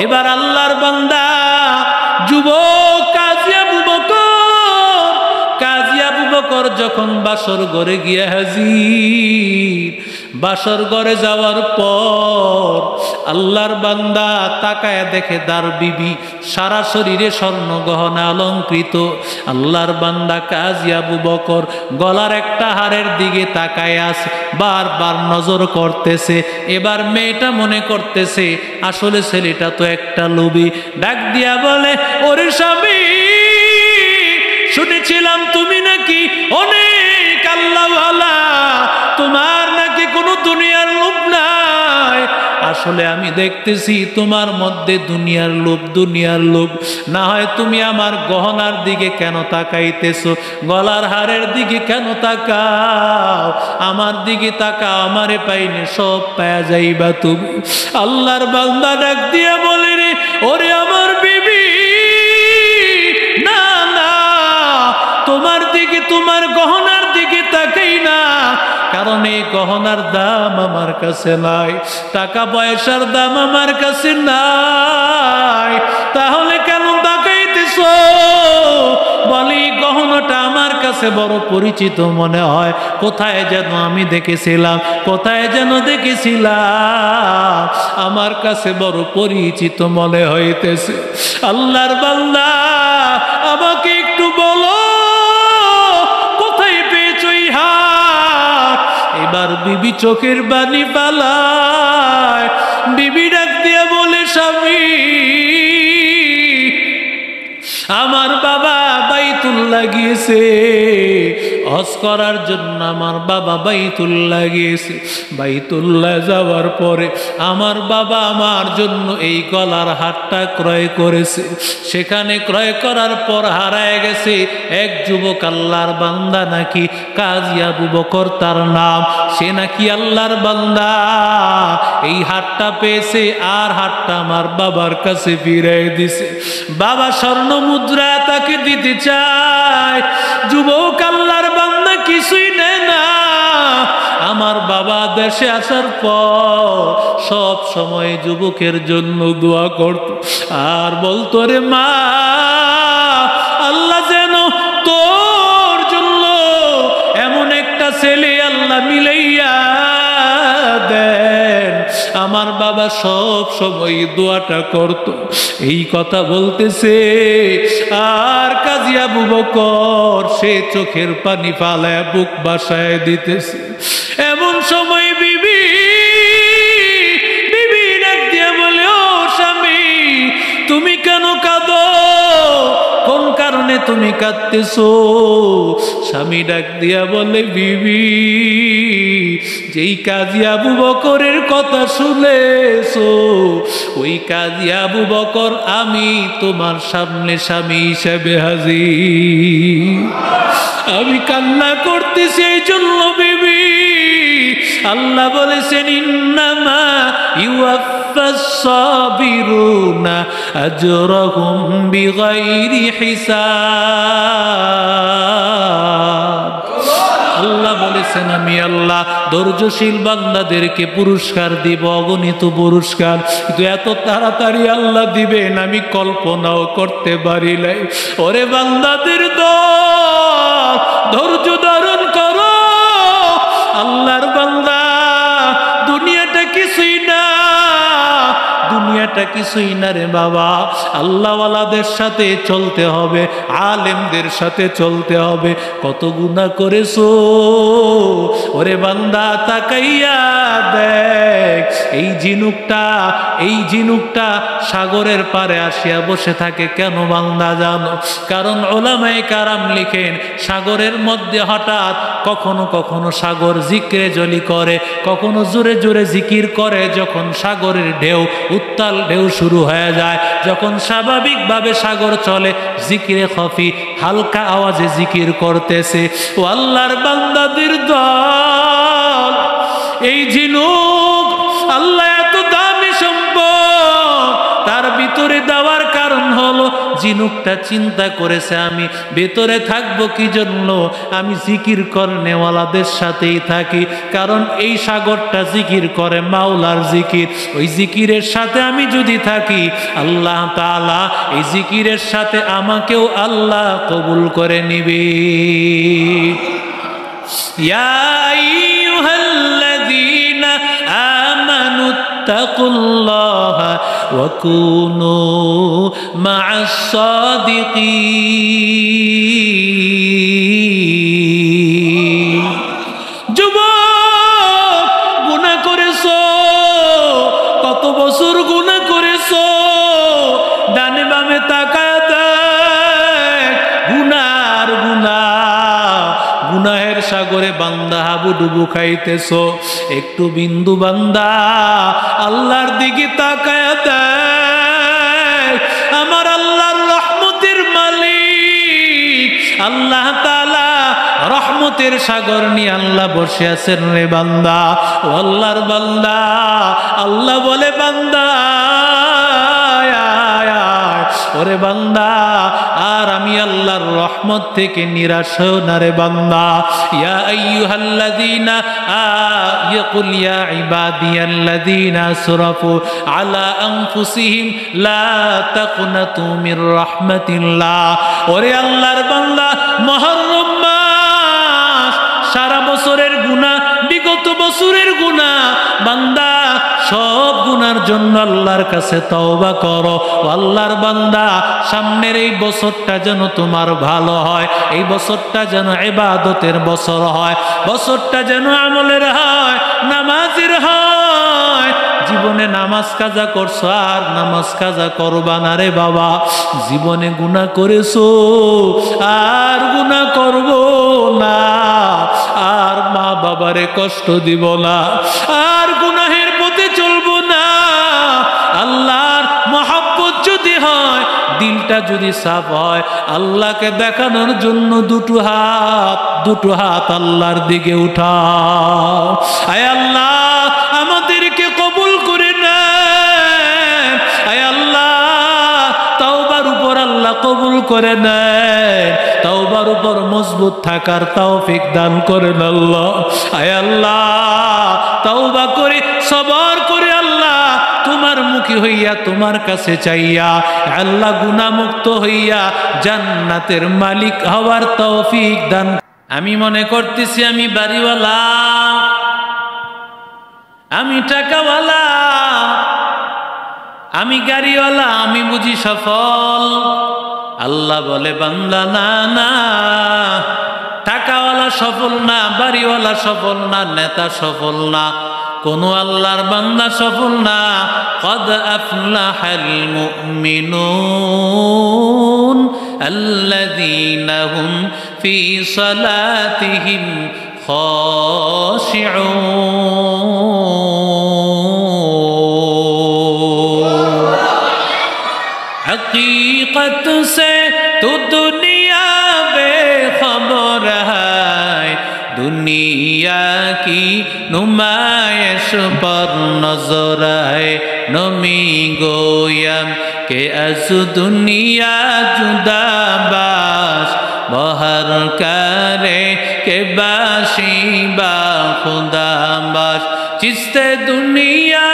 এবার আল্লাহর বান্দা যুবক কাজী আবু বকর যখন বাসর ঘরে গিয়া হাজির, বাসর ঘরে যাওয়ার পর আল্লাহর বান্দা তাকায় দেখে তার বিবি সারা শরীরে স্বর্ণ গহনা অলঙ্কৃত। আল্লাহর বান্দা কাজী আবু বকর গলার একটা হারের দিকে তাকায় আছে, বারবার নজর করতেছে। এবার মেয়েটা মনে করতেছে আসলে ছেলেটা তো একটা লোভী, ডাক দিয়া বলে, ওরে স্বামী, শুনেছিলাম তুমি নাকি অনেক আল্লাহওয়ালা, তোমার নাকি কোনো দুনিয়ার লোভ নাই। আসলে আমি দেখতেছি তোমার মধ্যে দুনিয়ার লোভ। না হয় তুমি আমার গহনার দিকে কেন তাকাইতেছো, গলার হারের দিকে কেন তাকাও, আমার দিকে তাকাও, আমারে পাইলে সব পায়া যাইবা তুমি। আল্লাহর বান্দা ডাক দিয়া বলে, রে ওরে আমার বিবি, তোমার দিকে, তোমার গহনার দিকে তাকাই না, কারণ এই গহনার দাম আমার কাছে নাই, টাকা পয়সার দাম আমার কাছে নাই। তাহলে কেন তাকাইতেছো? বলি গহনাটা আমার কাছে বড় পরিচিত মনে হয়, কোথায় যেন আমি দেখেছিলাম, আমার কাছে বড় পরিচিত মনে হইতেছে। আল্লাহর বান্দা, আমাকে একটু বলো এবার বিবি চোখের বাণী পালায়। বিবি ডাক দিয়া বলে, স্বামী, আমার বাবা বাইতুল্লাহ গিয়েছে, হজ করার জন্য আমার বাবা বাইতুল্লাহ গিয়েছে। বাইতুল্লাহ যাওয়ার পরে আমার বাবা আমার জন্য এই গলার হারটা ক্রয় করেছে। সেখানে ক্রয় করার পর হারায় গেছে। এক যুবক আল্লাহর বান্দা নাকি কাজী আবু বকর তার নাম, সে নাকি আল্লাহর বান্দা এই হারটা পেয়েছে, আর হারটা আমার বাবার কাছে ফিরিয়ে দিছে। বাবা স্বর্ণ মুদ্রা তাকে দিতে চায়, যুবক আল্লাহর বান্দা কিছুই নেয় না। আমার বাবা দেশে আসার পর সব সময় যুবকের জন্য দোয়া করত আর বলতো, রে মা, আল্লাহ যেন তোর জন্য এমন একটা ছেলে আল্লাহ মিলাইয়া দেন। আমার বাবা সব সময় দোয়াটা করত। এই কথা বলতেছে আর কাজী আবু বকর সে চোখের পানি ফালায় বুক বাসায় দিতেছে। এমন সময় বিবি ডাক দিয়া বলে, ও স্বামী, তুমি কেন কাঁদো? কোন কারণে তুমি কাঁদতেছো? স্বামী ডাক দিয়া বলে, বিবি, যেই কাজী আবু বকরের কথা শুনেছো, ওই কাজী আবু বকর আমি তোমার সামনে স্বামী হিসেবে হাজির। আমি কান্না করতেছি এই জন্য বিবি, আল্লাহ বলেছেন, ইন্নামা ইউয়াফফাস সাবিরুনা আজরাহুম বিগাইরি হিসাব। আল্লাহ বলেছেন, আমি আল্লাহ ধৈর্যশীল বান্দাদেরকে পুরস্কার দিব, অগণিত পুরস্কার। কিন্তু এত তাড়াতাড়ি আল্লাহ দিবেন আমি কল্পনাও করতে পারি নাই। ওরে বান্দাদের দল, ধৈর্য ধারণ করো। আল্লাহর বান্দা, দুনিয়াটা কিছুই না, দুনিয়াটা কিছুই না রে বাবা। আল্লাহওয়ালাদের সাথে চলতে হবে, আলেমদের সাথে চলতে হবে। কত গুনাহ করেছো ওরে বান্দা, তাকাইয়া দেখ। এই ঝিনুকটা সাগরের পারে আসিয়া বসে থাকে কেন বান্দা জানো? কারণ উলামায়ে কেরাম লিখেন, সাগরের মধ্যে হঠাৎ কখনো কখনো সাগর জিক্রে জলি করে, কখনো জোরে জোরে জিকির করে। যখন সাগরের ঢেউ, উত্তাল ঢেউ শুরু হয়ে যায়, যখন স্বাভাবিকভাবে সাগর চলে, জিকিরে খফি হালকা আওয়াজে জিকির করতেছে। ও আল্লাহর বান্দাদের দল, এই ঝিনুক আল্লাহ এত দামি সম্পদ, তার ভিতরে ভিতরে দেওয়ার কারণ হলো জিনুকটা চিন্তা করেছে আমি ভেতরে থাকবো কি জন্য, আমি জিকির করনেওয়ালাদের সাথেই থাকি, কারণ এই সাগরটা জিকির করে মাওলার জিকির, ওই জিকিরের সাথে আমি যদি থাকি আল্লাহ তাআলা এই জিকিরের সাথে আমাকেও আল্লাহ কবুল করে নিবে। ইয়া আইয়ুহাল্লাযীনা আমানুত্তাকুল্লাহা ওয়া কুনু মা'আস সাদিকিন। যুবক, গুনাহ করেছো, কত বছর গুনাহ করেছো, ডানে বামে তাকায় দেখ, গুনার গুনাহ, গুনাহের সাগরে বান্দা হাবুডুবু খাইতেছো। একটু বিন্দু বান্দা আল্লাহর দিকে তাকায় দেখ, আমার আল্লাহর রহমতের মালিক আল্লাহ তাআলা রহমতের সাগর নিয়ে আল্লাহ বসে আছেন রে বান্দা। ও আল্লাহর বান্দা, আল্লাহ বলে বান্দা ওরে বান্দা, আর আমি আল্লাহর রহমত থেকে নিরাশ হও না রে বান্দা। ইয়া আইয়ুহাল্লাযীনা ইয়াকুল ইয়া ইবাদিয়াল্লাযীনা আসরাফু আলা আনফুসিহিম লা তাকনাতু মির রাহমাতিল্লাহ। ওরে আল্লাহর বান্দা, মুহররম মাস, সারা বছরের গুনাহ, বিগত বছরের গুনাহ, বান্দা সব গুনার জন্য আল্লাহর কাছে তওবা করো। আল্লাহর বান্দা, সামনের এই বছরটা যেন তোমার ভালো হয়, এই বছরটা যেন ইবাদতের বছর হয়, বছরটা যেন আমলের হয়, নামাজের হয়। জীবনে নামাজ কাজা করছো আর নামাজ কাজা করবা না রে বাবা। জীবনে গুনাহ করেছো আর গুনাহ করব না, আর মা বাবারে কষ্ট দিব না, আর গুনাহের পথে চলবো না। আল্লাহর মহব্বত যদি হয়, দিলটা যদি সাফ হয়, আল্লাহকে দেখানোর জন্য দুটো হাত আল্লাহর দিকে উঠাও। আয় আল্লাহ, আমাদেরকে কবুল করে নেন। আয় আল্লাহ, তাওবার উপর আল্লাহ কবুল করে নেন, তাওবার উপর মজবুত থাকার তৌফিক দান করেন আল্লাহ। আয় আল্লাহ, তাওবা করে সবর করে আল্লাহ তোমার মুখী হইয়া তোমার কাছে চাইয়া আল্লাহ গুনাহমুক্ত হইয়া জান্নাতের মালিক হওয়ার তৌফিক দান। আমি মনে করতেছি আমি বাড়িওয়ালা, আমি টাকাওয়ালা, আমি গাড়িওয়ালা, আমি বুঝি সফল। আল্লাহ বলে বান্দা না না, টাকাওয়ালা সফল না, বাড়িওয়ালা সফল না, নেতা সফল না, কোন আল্লাহর বান্দা সফল না। قد أفلح المؤمنون الذين هم في صلاتهم خاشعون। हकीकत से तो दुनिया बेखबर है, दुनिया की नुमाइश पर नजर है। नमी गोयम के अज दुनिया जुदा बाश, बहर करे के बाशी बा खुदा बाश। चिस्ते दुनिया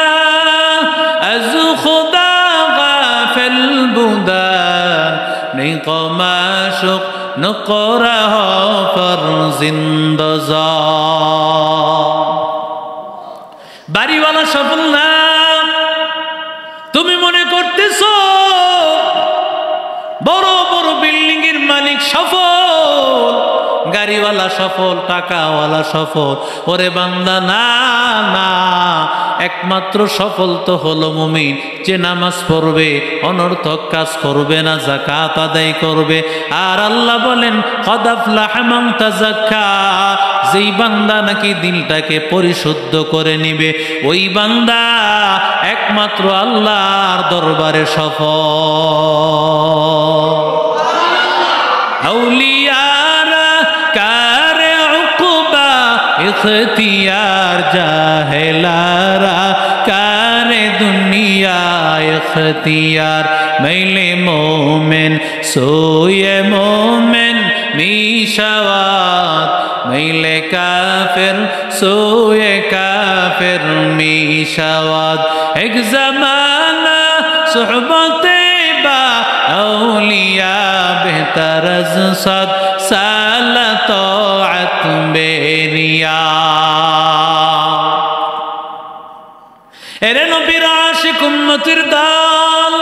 अज खुदा गाफिल बुदा, नहीं कमाशुक नक़रा पर जिंदजा। বাড়িওয়ালা সফল না, তুমি মনে করতেছো বড় বড় বিল্ডিং এর মালিক সফল, গাড়িওয়ালা সফল, টাকাওয়ালা সফল। ওরে বান্দা না না, একমাত্র সফল তো হলো মুমিন যে নামাজ পড়বে, অনর্থক কাজ করবে না, যাকাত আদায় করবে। আর আল্লাহ বলেন কদ আফলাহা মান তাযাক্কা, যেই বান্দা নাকি দিলটাকে পরিশুদ্ধ করে নিবে, ওই বান্দা একমাত্র আল্লাহর দরবারে সফল। আউলিয়ারা কারে উকবা ইখতিয়ার, জাহেলারা কারে দুনিয়া اختیار میل مومن سوی مومن می شود میل کافر سوی کافر می شود یک زمانه صحبت با اولیاء بهتر از 100 سال طاعت بریا এরে নবীর আশিক উম্মতের দল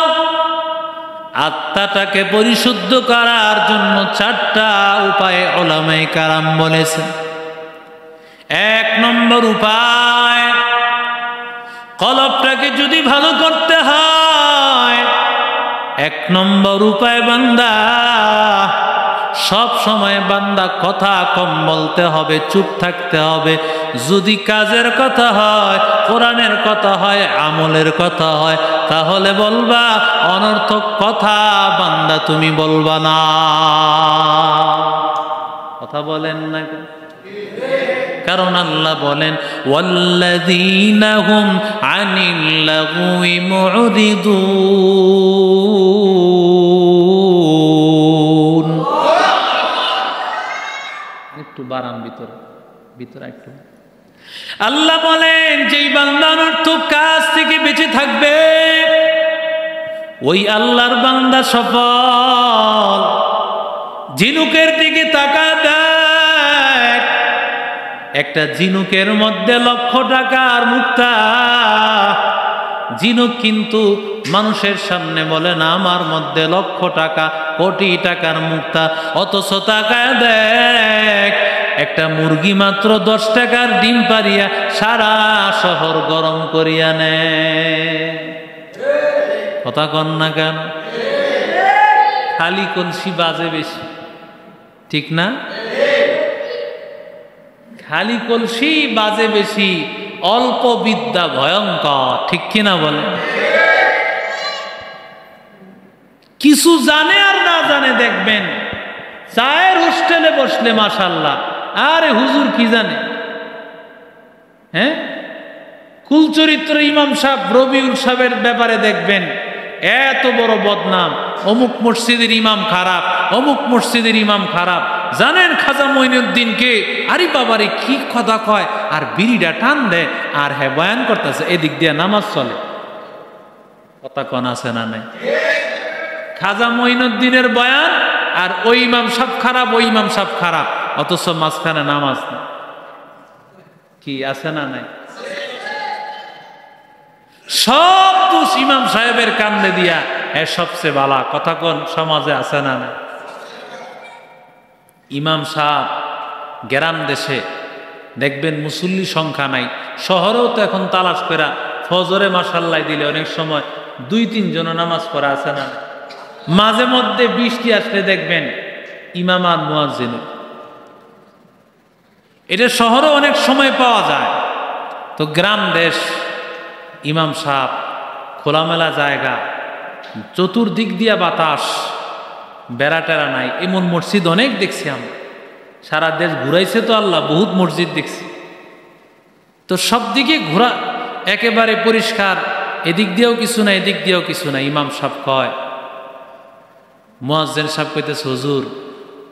আত্মাটাকে পরিশুদ্ধ করার জন্য 4টা উপায় উলামায়ে কেরাম বলেছেন। 1 নম্বর উপায়, কলবটাকে যদি ভালো করতে হয় 1 নম্বর উপায় বান্দা সব সময় বান্দা কথা কম বলতে হবে, চুপ থাকতে হবে। যদি কাজের কথা হয়, কোরআনের কথা হয়, আমলের কথা হয়, তাহলে বলবা, অনর্থক কথা বান্দা তুমি বলবা না। কথা বলেন না, কারণ আল্লাহ বলেন ওয়াল্লাযীনা হুম আনিল লাগwi মুরিদুন। একটু বারান ভিতরে ভিতরে একটু। আল্লাহ বলেন যেই বান্দা অনর্থক কাজ থেকে বেঁচে থাকবে ওই আল্লাহর বান্দা সফল। ঝিনুকের দিকে তাকা দেখ, একটা ঝিনুকের মধ্যে 1,00,000 টাকার মুক্তা। ঝিনুক কিন্তু মানুষের সামনে বলে না আমার মধ্যে 1,00,000 টাকা, কোটি টাকার মুক্তা, অথচ তাকায় দেখ একটা মুরগি মাত্র 10 টাকার ডিম পারিয়া সারা শহর গরম করিয়া নেয়। কথা কন না কেন? খালি কলসি বাজে বেশি, ঠিক না? খালি কলসি বাজে বেশি, অল্প বিদ্যা ভয়ঙ্কর, ঠিক কিনা বলে? কিছু জানে আর না জানে দেখবেন চায়ের হোস্টেলে বসলে মাশাআল্লাহ, আরে হুজুর কি জানে, হ্যাঁ? কুলচরিত্র ইমাম সাহেব রবিউল সাহেবের ব্যাপারে দেখবেন এত বড় বদনাম, অমুক মসজিদের ইমাম খারাপ, অমুক মসজিদের ইমাম খারাপ। জানেন খাজা মঈনুদ্দিনকে? আরে বাবারে কি কথা কয়, আর বিড়িটা টান দেয় আর হ্যাঁ বয়ান করতেছে, এদিক দিয়ে নামাজ চলে। কথা কন আছে না নাই? খাজা মঈনুদ্দিনের বয়ান আর ওই ইমাম সাহেব খারাপ, ওই ইমাম সাহেব খারাপ, অথচ মাঝখানে নামাজ না। কি আছে না নাই? সব দোষ ইমাম সাহেবের কান্দে দিয়া হ্যাঁ সবচেয়ে বালা। কথা কোন সমাজে আছে না নাই? ইমাম সাহেব গ্রাম দেশে দেখবেন মুসল্লি সংখ্যা নাই, শহরেও তো এখন তালাশ করা ফজরে মাশাআল্লাহ দিলে অনেক সময় 2-3 জন নামাজ পড়া আছে না। মাঝে মধ্যে বৃষ্টি আসলে দেখবেন ইমাম আর মুয়াজ্জিন। এটা শহরে অনেক সময় পাওয়া যায়, তো গ্রাম দেশ ইমাম সাহেব খোলামেলা জায়গা, চতুর্দিক দিয়া বাতাস, বেড়া টেরা নাই, এমন মসজিদ অনেক দেখছি আমরা। সারা দেশ ঘুরাইছে তো আল্লাহ, বহুত মসজিদ দেখছি। তো সব দিকে ঘোরা একেবারে পরিষ্কার, এদিক দিয়েও কিছু না, এদিক দিয়েও কিছু না। ইমাম সাহেব কয়, মুয়াজ্জিন সাহেব কইতেছে হুজুর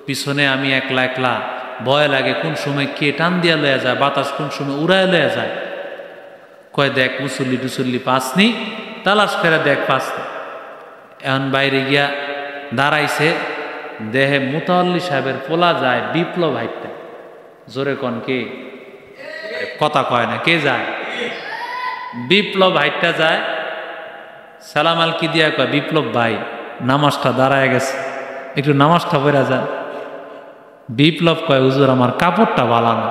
পিছনে আমি একলা একলা, ভয় লাগে কোন সময় কে টান দিয়া লয়া যায়, বাতাস কোন সময় উড়ায় লয়া যায়। কয় দেখ মুসল্লি টুসল্লি পাসনি, তালাশ করে দেখ পাসনি। এখন বাইরে গিয়া দাঁড়াইছে, দেহে মুতাওয়াল্লি সাহেবের পোলা যায় বিপ্লব হাইটটা। জোরে কন কে? কথা কয় না, কে যায়? বিপ্লব হাইটটা যায়, সালাম আলকি দিয়া কয় বিপ্লব ভাই নামাজটা দাঁড়ায় গেছে, একটু নামাজটা পড়া যান। বিপ্লব কয় হুজুর আমার কাপড়টা ভালো না।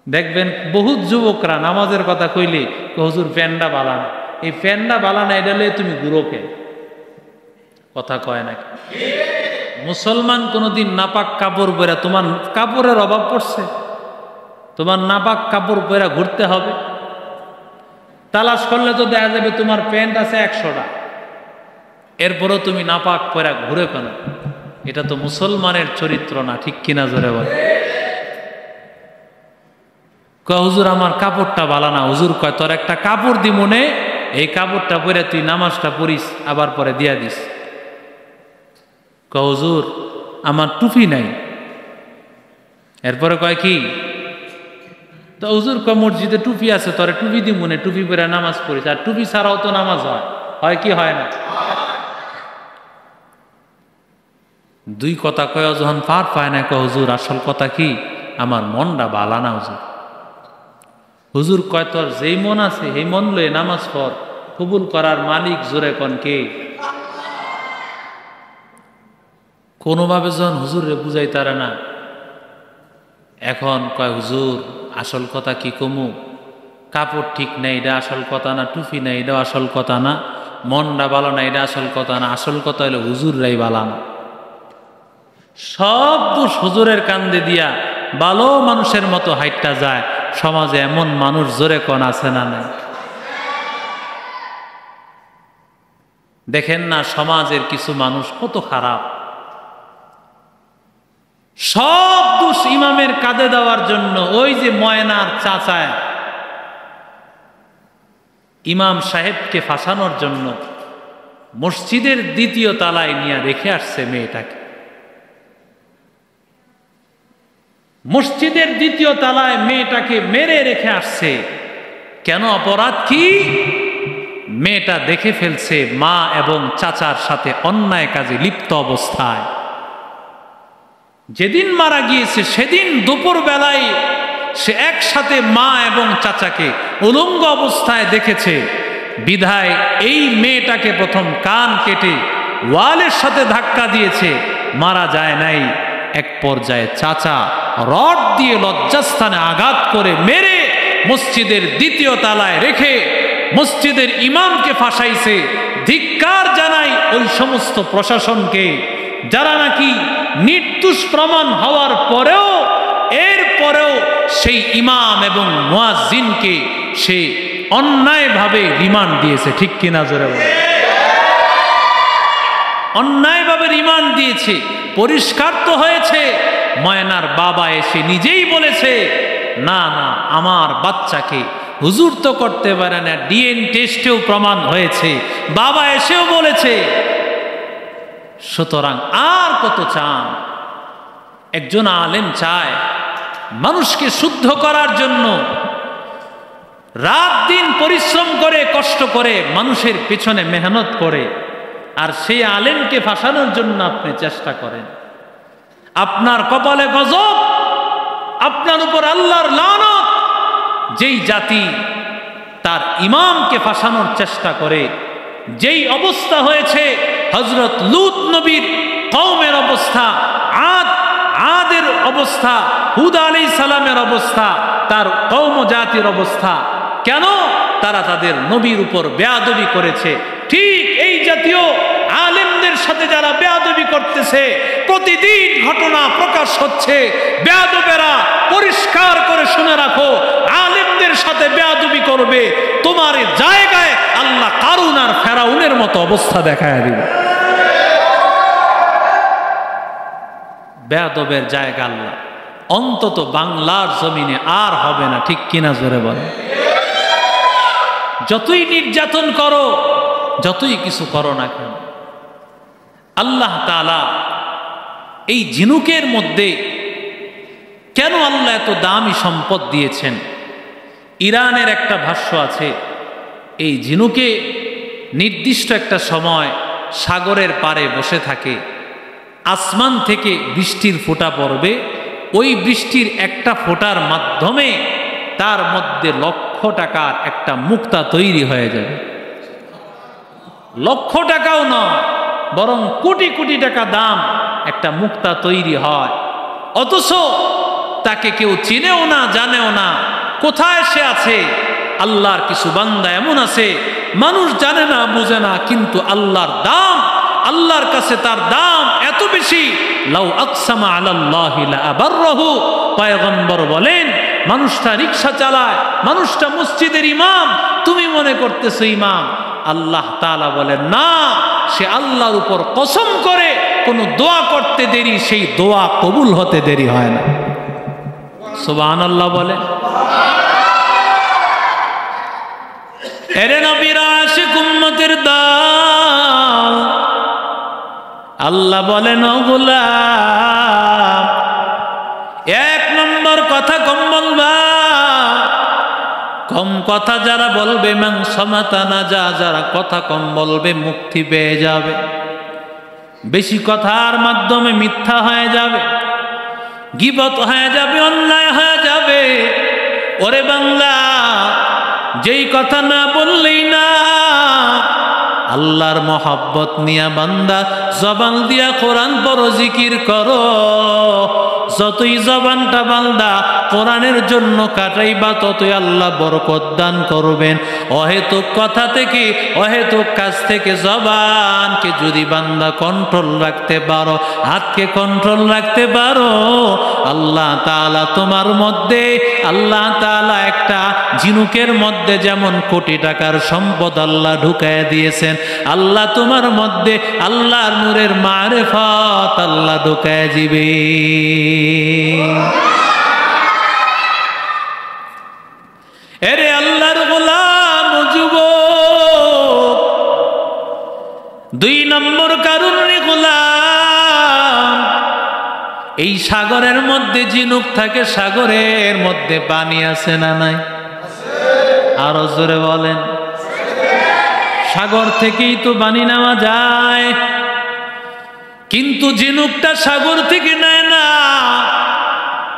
দেখবেন বহুত যুবকরা নামাজের কথা কইলে হুজুর প্যান্ডা ভালো না, এই প্যান্ডা ভালো না এটা লয়ে তুমি গুরোকে। কথা কয় নাকি? মুসলমান কোনদিন নাপাক কাপড় পরা, তোমার কাপড়ের অভাব পড়ছে, তোমার নাপাক কাপড় পরা ঘুরতে হবে? তালাশ করলে তো দেখা যাবে তোমার প্যান্ট আছে 100টা, এরপরও তুমি নাপাক পরা ঘুরে কেন? এটা তো মুসলমানের চরিত্র না, ঠিক কিনা জোরে বলে? হুজুর আমার কাপড়টা ভালো না। হুজুর কয় তোর একটা কাপড় দি মনে, এই কাপড়টা পরে তুই নামাজটা পড়িস, আবার পরে দিয়া দিস। কয় হুজুর আমার টুপি নাই। এরপরে কয় কি? তো হুজুর কয় মসজিদে টুপি আছে, তোরে টুপি দিব মনে, টুপি পরে নামাজ পড়িস। আর টুপি ছাড়াও তো নামাজ হয়, হয় কি হয় না? দুই কথা কয় যখন পার পায় না, কয় হুজুর আসল কথা কি, আমার মনটা বালা না হুজুর। হুজুর কয় তোর যেই মন আছে এই মন লয়ে নামাজ পড়, কবুল করার মালিক জোরে কন কে? কোনোভাবে যখন হুজুরে বুঝাই তারা না, এখন কয় হুজুর আসল কথা কি কমু, কাপড় ঠিক নেই এটা আসল কথা না, টুপি নেই এটা আসল কথা না, মনটা ভালো না এটা আসল কথা না, আসল কথা হলো হুজুররাই বালা না। সব দোষ হুজুরের কান্দে দিয়া ভালো মানুষের মতো হাইটটা যায়। সমাজে এমন মানুষ জোরে কোন আছে না নাই? দেখেন না সমাজের কিছু মানুষ কত খারাপ, সব দোষ ইমামের কাঁধে দেওয়ার জন্য ওই যে ময়নার চাচায় ইমাম সাহেবকে ফাঁসানোর জন্য মসজিদের দ্বিতীয় তলায় নিয়ে রেখে আসছে মেয়েটাকে। মসজিদের দ্বিতীয় তলায় মেয়েটাকে মেরে রেখে আসছে। কেন? অপরাধ কি? মেয়েটা দেখে ফেলছে মা এবং চাচার সাথে অন্যায় কাজে লিপ্ত অবস্থায়। যেদিন মারা গিয়েছে সেদিন দুপুর বেলায় সে একসাথে মা এবং চাচাকে উলঙ্গ অবস্থায় দেখেছে। বিধায় এই মেয়েটাকে প্রথম কান কেটে ওয়ালের সাথে ধাক্কা দিয়েছে, মারা যায় নাই। এক পর্যায়ে চাচা রড দিয়ে লজ্জাস্থানে আঘাত করে মেরে মসজিদের দ্বিতীয় তলায় রেখে মসজিদের ইমামকে ফাঁসাইছে। ধিক্কার জানাই ওই সমস্ত প্রশাসনকে যারা নাকি নির্দোষ প্রমাণ হওয়ার পরেও এরপরেও সেই ইমাম এবং মুয়াজ্জিনকে সে অন্যায়ভাবে রিমান্ড দিয়েছে। ঠিক কিনা জোরে বলে? অন্যায়ভাবে রিমান্ড দিয়েছে। পরিষ্কার তো হয়েছে, ময়নার বাবা এসে নিজেই বলেছে না না আমার বাচ্চাকে হুজুর তো করতে পারে না, ডিএনএ টেস্টেও প্রমাণ হয়েছে, বাবা এসেও বলেছে। সুতরাং আর কত চান? একজন আলেম চায় মানুষকে শুদ্ধ করার জন্য রাত দিন পরিশ্রম করে কষ্ট করে মানুষের পেছনে মেহনত করে, আর সেই আলেমকে ফাঁসানোর জন্য আপনি চেষ্টা করেন। আপনার কপালে গজব, আপনার উপর আল্লাহর লানত। যেই জাতি তার ইমামকে ফাঁসানোর চেষ্টা করে, যেই অবস্থা হয়েছে হযরত লূত নবীর কওমের অবস্থা, আদের অবস্থা, হুদ আলাইহিস সালামের অবস্থা, তার কওম জাতির অবস্থা। কেন? তারা তাদের নবীর উপর বেয়াদবি করেছে। ঠিক এই জাতীয় আলেমদের সাথে যারা বেয়াদবি করতেছে, প্রতিদিন ঘটনা প্রকাশ হচ্ছে। বেয়াদবেরা পরিষ্কার করে শুনে রাখো, আলেমদের সাথে বেয়াদবি করবে, তোমার জায়গায় আল্লাহ কারুন আর ফেরাউনের মতো অবস্থা দেখায় দিবে। বেয়াদবের জায়গা আল্লাহ অন্তত বাংলার জমিনে আর হবে না। ঠিক কিনা জোরে বলে? যতই নির্যাতন করো, যতই কিছু করো না কেন, আল্লাহ তাআলা এই ঝিনুকের মধ্যে কেন আল্লাহ এত দামি সম্পদ দিয়েছেন? ইরানের একটা ভাষ্য আছে, এই ঝিনুকে নির্দিষ্ট একটা সময় সাগরের পাড়ে বসে থাকে, আসমান থেকে বৃষ্টির ফোঁটা পড়বে, ওই বৃষ্টির একটা ফোঁটার মাধ্যমে তার মধ্যে লক্ষ টাকার একটা মুক্তা তৈরি হয়ে যাবে। লক্ষ টাকাও নয়, বরং কোটি কোটি টাকা দাম একটা মুক্তা তৈরি হয়। অথচ তাকে কেউ চিনেও না, জানেও না কোথায় সে আছে। আল্লাহর কিছু বান্দা এমন আছে মানুষ জানে না, বুঝে না, কিন্তু আল্লাহর দাম, আল্লাহর কাছে তার দাম এত বেশি। লাউ আকসামা আলাল্লাহি লা আবাররাহু, পয়গম্বর বলেন মানুষটা রিকশা চালায়, মানুষটা মসজিদের ইমাম, তুমি মনে করতেছো ইমাম। আল্লাহ তাআলা বলেন না, সে আল্লাহর উপর কসম করে কোনো দোয়া করতে দেরি, সেই দোয়া কবুল হতে দেরি হয় না। সুবহানাল্লাহ বলে। এরে নবীর আশিক উম্মতের দল, আল্লাহ বলেন ও গোলাম, এক নম্বর কথা কম বলবা। কম কথা যারা বলবে মান সামাতা নাজা, যারা কথা কম বলবে মুক্তি পেয়ে যাবে। বেশি কথার মাধ্যমে মিথ্যা হয়ে যাবে, গীবত হয়ে যাবে, অন্যায় হয়ে যাবে। ওরে বান্দা, যেই কথা না বললেই না, আল্লাহর মহব্বত নিয়া বান্দা জবান দিয়া কোরআন পড়ো, জিকির করো। যতই জবানটা বান্দা কোরআনের জন্য কাটাইবা, ততই আল্লাহ বরকত দান করবেন। অহেতুক কথা থেকে, অহেতুক কাজ থেকে জবানকে যদি বান্দা কন্ট্রোল রাখতে পারো, হাতকে কন্ট্রোল রাখতে পারো, আল্লাহ তাআলা তোমার মধ্যে, আল্লাহ তাআলা একটা ঝিনুকের মধ্যে যেমন কোটি টাকার সম্পদ আল্লাহ ঢুকায় দিয়েছেন, আল্লাহ তোমার মধ্যে আল্লাহর নূরের মারিফাত আল্লাহ ঢুকায় দিবে। এরে আল্লাহর গোলাম যুবক, দুই নম্বর কারণ রে গোলাম, এই সাগরের মধ্যে ঝিনুক থাকে, সাগরের মধ্যে পানি আছে না নাই? আরো জোরে বলেন। সাগর থেকেই তো পানি নেওয়া যায়, কিন্তু ঝিনুকটা সাগর থেকে নেয় না,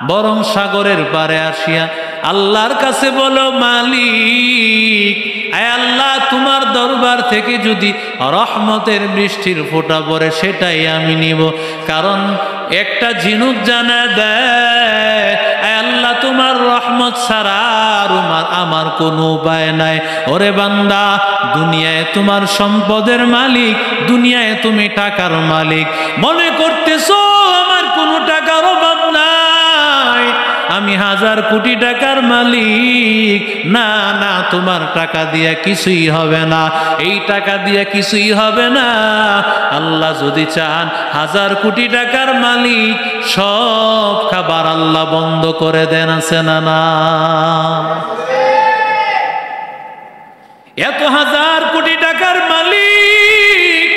বরং সাগরের পারে আসিয়া আল্লাহর কাছে বলো, মালিক আয় আল্লাহ, তোমার দরবার থেকে যদি রহমতের বৃষ্টির ফোঁটা পড়ে সেটাই আমি নিব। কারণ একটা ঝিনুক জানা দেয়, আয় আল্লাহ তোমার রহমত ছাড়া আমার কোনো উপায় নাই। ওরে বান্দা, দুনিয়ায় তোমার সম্পদের মালিক, দুনিয়ায় তুমি টাকার মালিক, মনে করতেছো আমার কোনো টাকার অভাব নাই, আমি 1000 কোটি টাকার মালিক। না না, তোমার টাকা দিয়ে কিছুই হবে না, এই টাকা দিয়ে কিছুই হবে না। আল্লাহ যদি চান 1000 কোটি টাকার মালিক, সব খাবার আল্লাহ বন্ধ করে দেন, আছে না না? এত 1000 কোটি টাকার মালিক,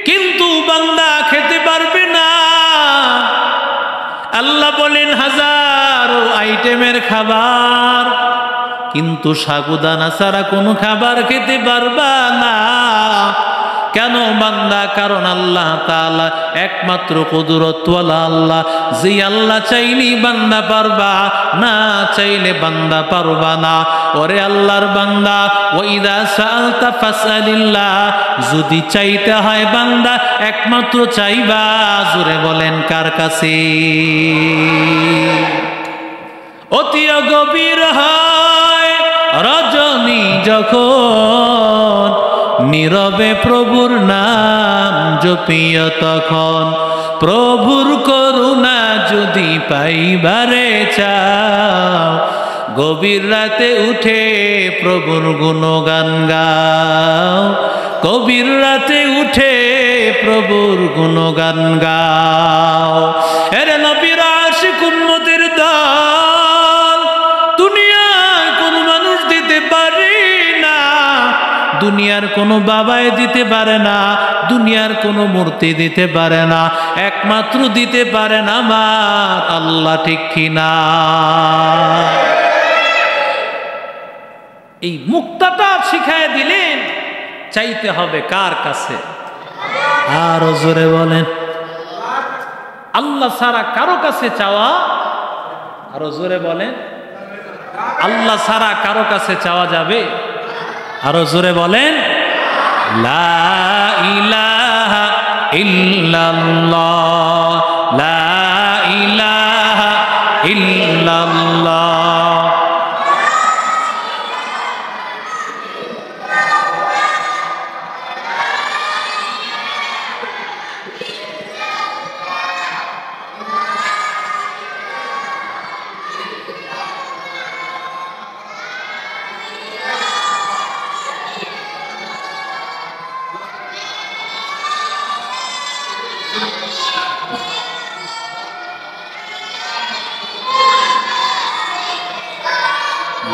কিন্তু বান্দা খেতে পারবে না। আল্লাহ বলেন 1000 আইটেমের খাবার, কিন্তু সাগুদানা ছাড়া কোনো খাবার খেতে পারবা না। কেন বান্দা? কারণ আল্লাহ তাআলা একমাত্র কুদরতওয়ালা আল্লাহ, যে আল্লাহ চাইলে বান্দা পারবা, না চাইলে বান্দা পারবা না। ওরে আল্লাহর বান্দা, ওয়াইদা সাআলতা ফাসআলিল্লাহ, যদি চাইতে হয় বান্দা একমাত্র চাইবা, জোরে বলেন কার কাছে? অতি গভীর হয় রজনী যখন, নীরবে প্রভুর নাম জপিও তখন। প্রভুর করুণা যদি পাইবারে চাও, গভীর রাতে উঠে প্রভুর গুণগান গাও, গভীর রাতে উঠে প্রভুর গুণগান গাও। এরে নবীর আশিক উম্মতের দল, দুনিয়ার কোন মানুষ দিতে পারে না, দুনিয়ার কোনো বাবাই দিতে পারে না, দুনিয়ার কোনো মূর্তি দিতে পারে না, একমাত্র দিতে পারেন আমার আল্লাহ, ঠিক কিনা? এই মুক্তাটা শিখায় দিলেন, চাইতে হবে কার কাছে? আরো জোরে বলেন। আল্লাহ ছাড়া কারো কাছে চাওয়া, আরো জোরে বলেন, আল্লাহ ছাড়া কারো কাছে চাওয়া যাবে? আরো জোরে বলেন, লা ইলাহা ইল্লাল্লাহ, লা ইলাহা ইল্লাল্লাহ।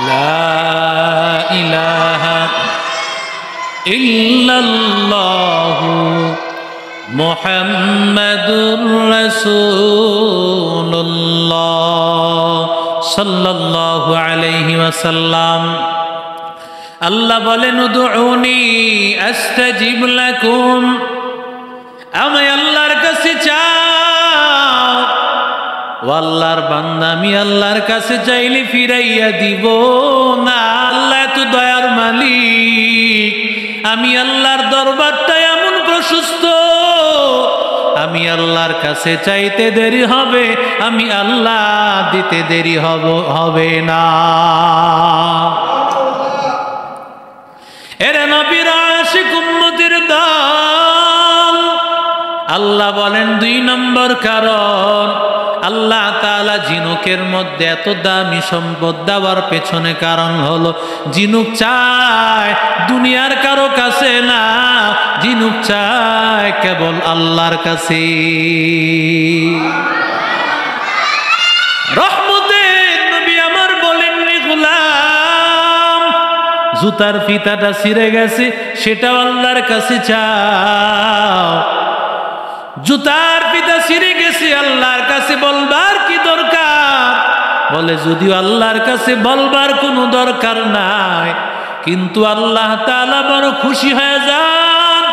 লা ইলাহা ইল্লাল্লাহু মুহাম্মাদুর রাসূলুল্লাহ সাল্লাল্লাহু আলাইহি ওয়াসাল্লাম। আল্লাহ বলেন উদউনি আস্তাজিব লাকুম, আমি আল্লাহর কাছে চাও। আল্লাহর বান্দা আমি আল্লাহর কাছে চাইলে ফিরাইয়া দিব না। আল্লাহ তো দয়ার মালিক, আমি আল্লাহর দরবারটা এমন প্রশস্ত, আমি আল্লাহর কাছে চাইতে দেরি হবে, আমি আল্লাহ দিতে দেরি হবে না। এরে নবীর আশিক উম্মতের দল, আল্লাহ বলেন 2 নম্বর কারণ আল্লাহ তাআলা জিনুকের মধ্যে এত দামি সম্পদ দেওয়ার পেছনে কারণ হলো জিনুক চায় দুনিয়ার কারো কাছে না, জিনুক চায় কেবল আল্লাহর কাছে। রহমতের নবী আমার বলেন রে গোলাম, জুতার ফিতাটা ছিঁড়ে গেছে সেটাও আল্লাহর কাছে চাও। জুতার ফিতা ছিঁড়ে গেছে আল্লাহর কাছে বলবার কি দরকার? বলে যদিও আল্লাহর কাছে বলবার কোনো দরকার নাই, কিন্তু আল্লাহ তাআলা বড় খুশি হয়ে যান,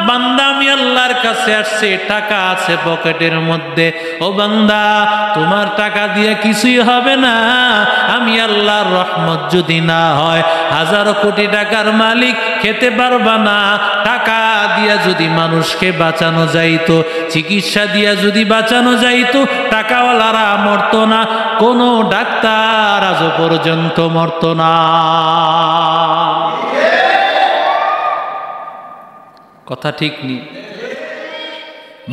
বান্দা আমি আল্লাহর কাছে আসছে, টাকা আছে পকেটের মধ্যে, ও বান্দা তোমার টাকা দিয়ে কিছুই হবে না, আমি আল্লাহর রহমত যদি না হয় 1000 কোটি টাকার মালিক খেতে পারবা না। টাকা দিয়া যদি মানুষকে বাঁচানো যাইতো, চিকিৎসা দিয়া যদি বাঁচানো যাইতো, টাকাওয়ালারা মরতো না, কোনো ডাক্তার আজ পর্যন্ত মরতো না। কথা ঠিক নেই?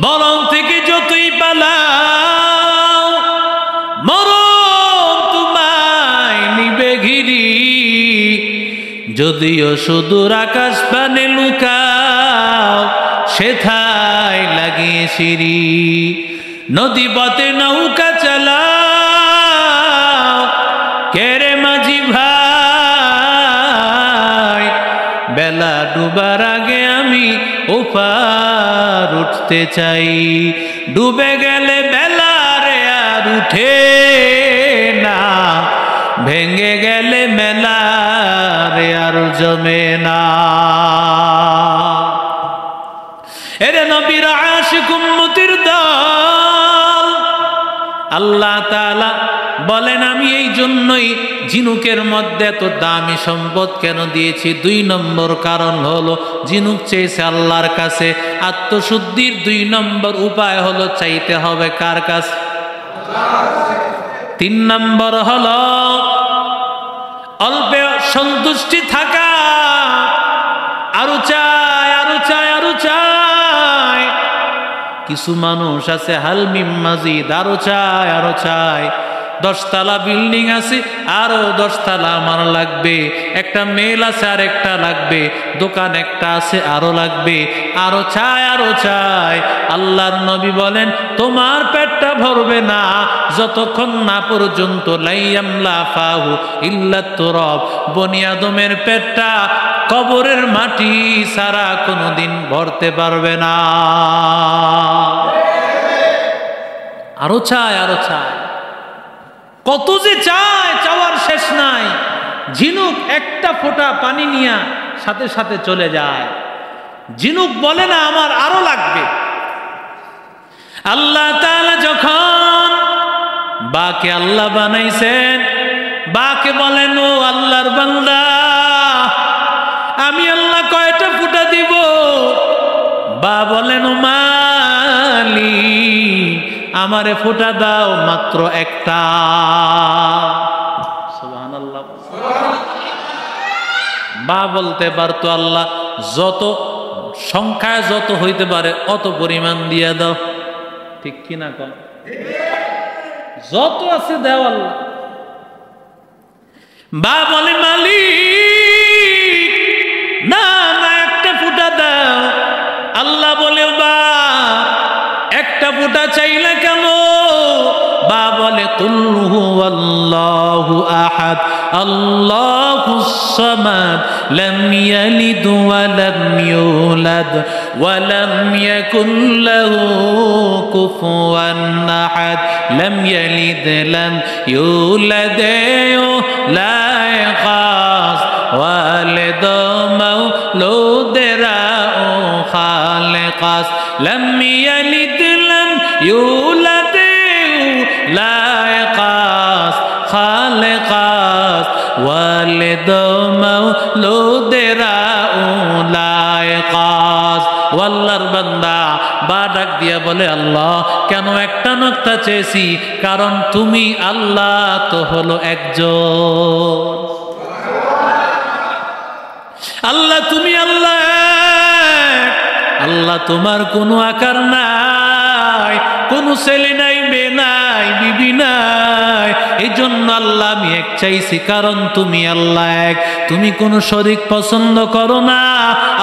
মরণ থেকে যতই পালাও মরণ তোমায় নিবে ঘিরি, যদিও সুদূর আকাশ পানে লুকাও সেথায় লাগিয়ে সিঁড়ি। নদী পথে নৌকা চালাও কেরে মাঝি ভাই, বেলা ডুবার আগে আমি ওপার উঠতে চাই। ডুবে গেলে বেলা রে আর উঠে না, ভেঙে গেলে মেলা রে আর জমে না। এরে নবীর আশিক উম্মতের দল, আল্লাহ তাআলা বলেন আমি এই জন্যই ঝিনুকের মধ্যে এত দামি সম্পদ কেন দিয়েছি। 2 নম্বর কারণ হলো ঝিনুক চেয়েছে আল্লাহর কাছে। আত্মশুদ্ধির 2 নম্বর উপায় হলো চাইতে হবে কার কাছে? 3 নম্বর হলো অল্পে সন্তুষ্টি থাকা, আরো চায় আরো চায় আরো চায়। কিছু মানুষ আছে হালমিম মাজিদ, আরো চায় আরো চায়। 10 তলা বিল্ডিং আছে, আরো 10 তলা আমার লাগবে। একটা মেল আছে আর একটা লাগবে, দোকান একটা আছে আরো লাগবে, আরো চায় আরো চায়। আল্লাহর নবী বলেন তোমার পেটটা ভরবে না যতক্ষণ না পর্যন্ত লাইয়ামলা ফাহু ইল্লা তুরাব, বনি আদমের পেটটা কবরের মাটি ছাড়া কোনোদিন ভরতে পারবে না। আরো চায় আরো চায়, কত যে চায়, চাওয়ার শেষ নাই। ঝিনুক একটা ফোঁটা পানি নিয়ে সাথে সাথে চলে যায়, ঝিনুক বলে না আমার আরো লাগবে। আল্লাহ তাআলা যখন বাকে আল্লাহ বানাইছেন, বাকে বলেন ও আল্লাহর বান্দা আমি আল্লাহ কয়টা ফোঁটা দিব? বা বলেন ও মালিক আমারে ফোঁটা দাও মাত্র একটা। সুবহানাল্লাহ। বা বলতে পারতো আল্লাহ যত সংখ্যায় যত হইতে পারে অত পরিমাণ দিয়ে দাও, ঠিক কিনা কল? যত আছে দাও আল্লাহ। বা বলে মালিক না না একটা ফোঁটা দাও। আল্লাহ বলে বা একটা ফোঁটা চাইলে কেন? বা বলে কুল হুয়াল্লাহু আহাদ আল্লাহুস সামাদ লাম ইয়ালিদ ওয়া লাম ইউলাদ ওয়া লাম ইয়াকুল লাহু কুফুয়ান আহাদ লাম ইয়ালিদ লাম ইউলাদ লা ইয়াখাস ওয়ালিদ মাওলুদেরা ও খালিকাস লাম ইয়ালিদ লাম ইউলাদ লা ইয়াখাস খালিকাস ওয়ালিদ মাওলুদেরা ও লা ইয়াখাস। আল্লাহর বান্দা বা ডাক দিয়া বলে আল্লাহ কেন একটা নকতা চেয়েছি, কারণ তুমি আল্লাহ তো হলো একজন। আল্লাহ তুমি আল্লাহ, আল্লাহ তোমার কোনো আকার নাই, কোনো ছেলে নাই, মেয়ে নাই, বিবি নাই। এই জন্য আল্লাহ আমি এক চাইছি, কারণ তুমি আল্লাহ এক, তুমি কোনো শরীক পছন্দ করো না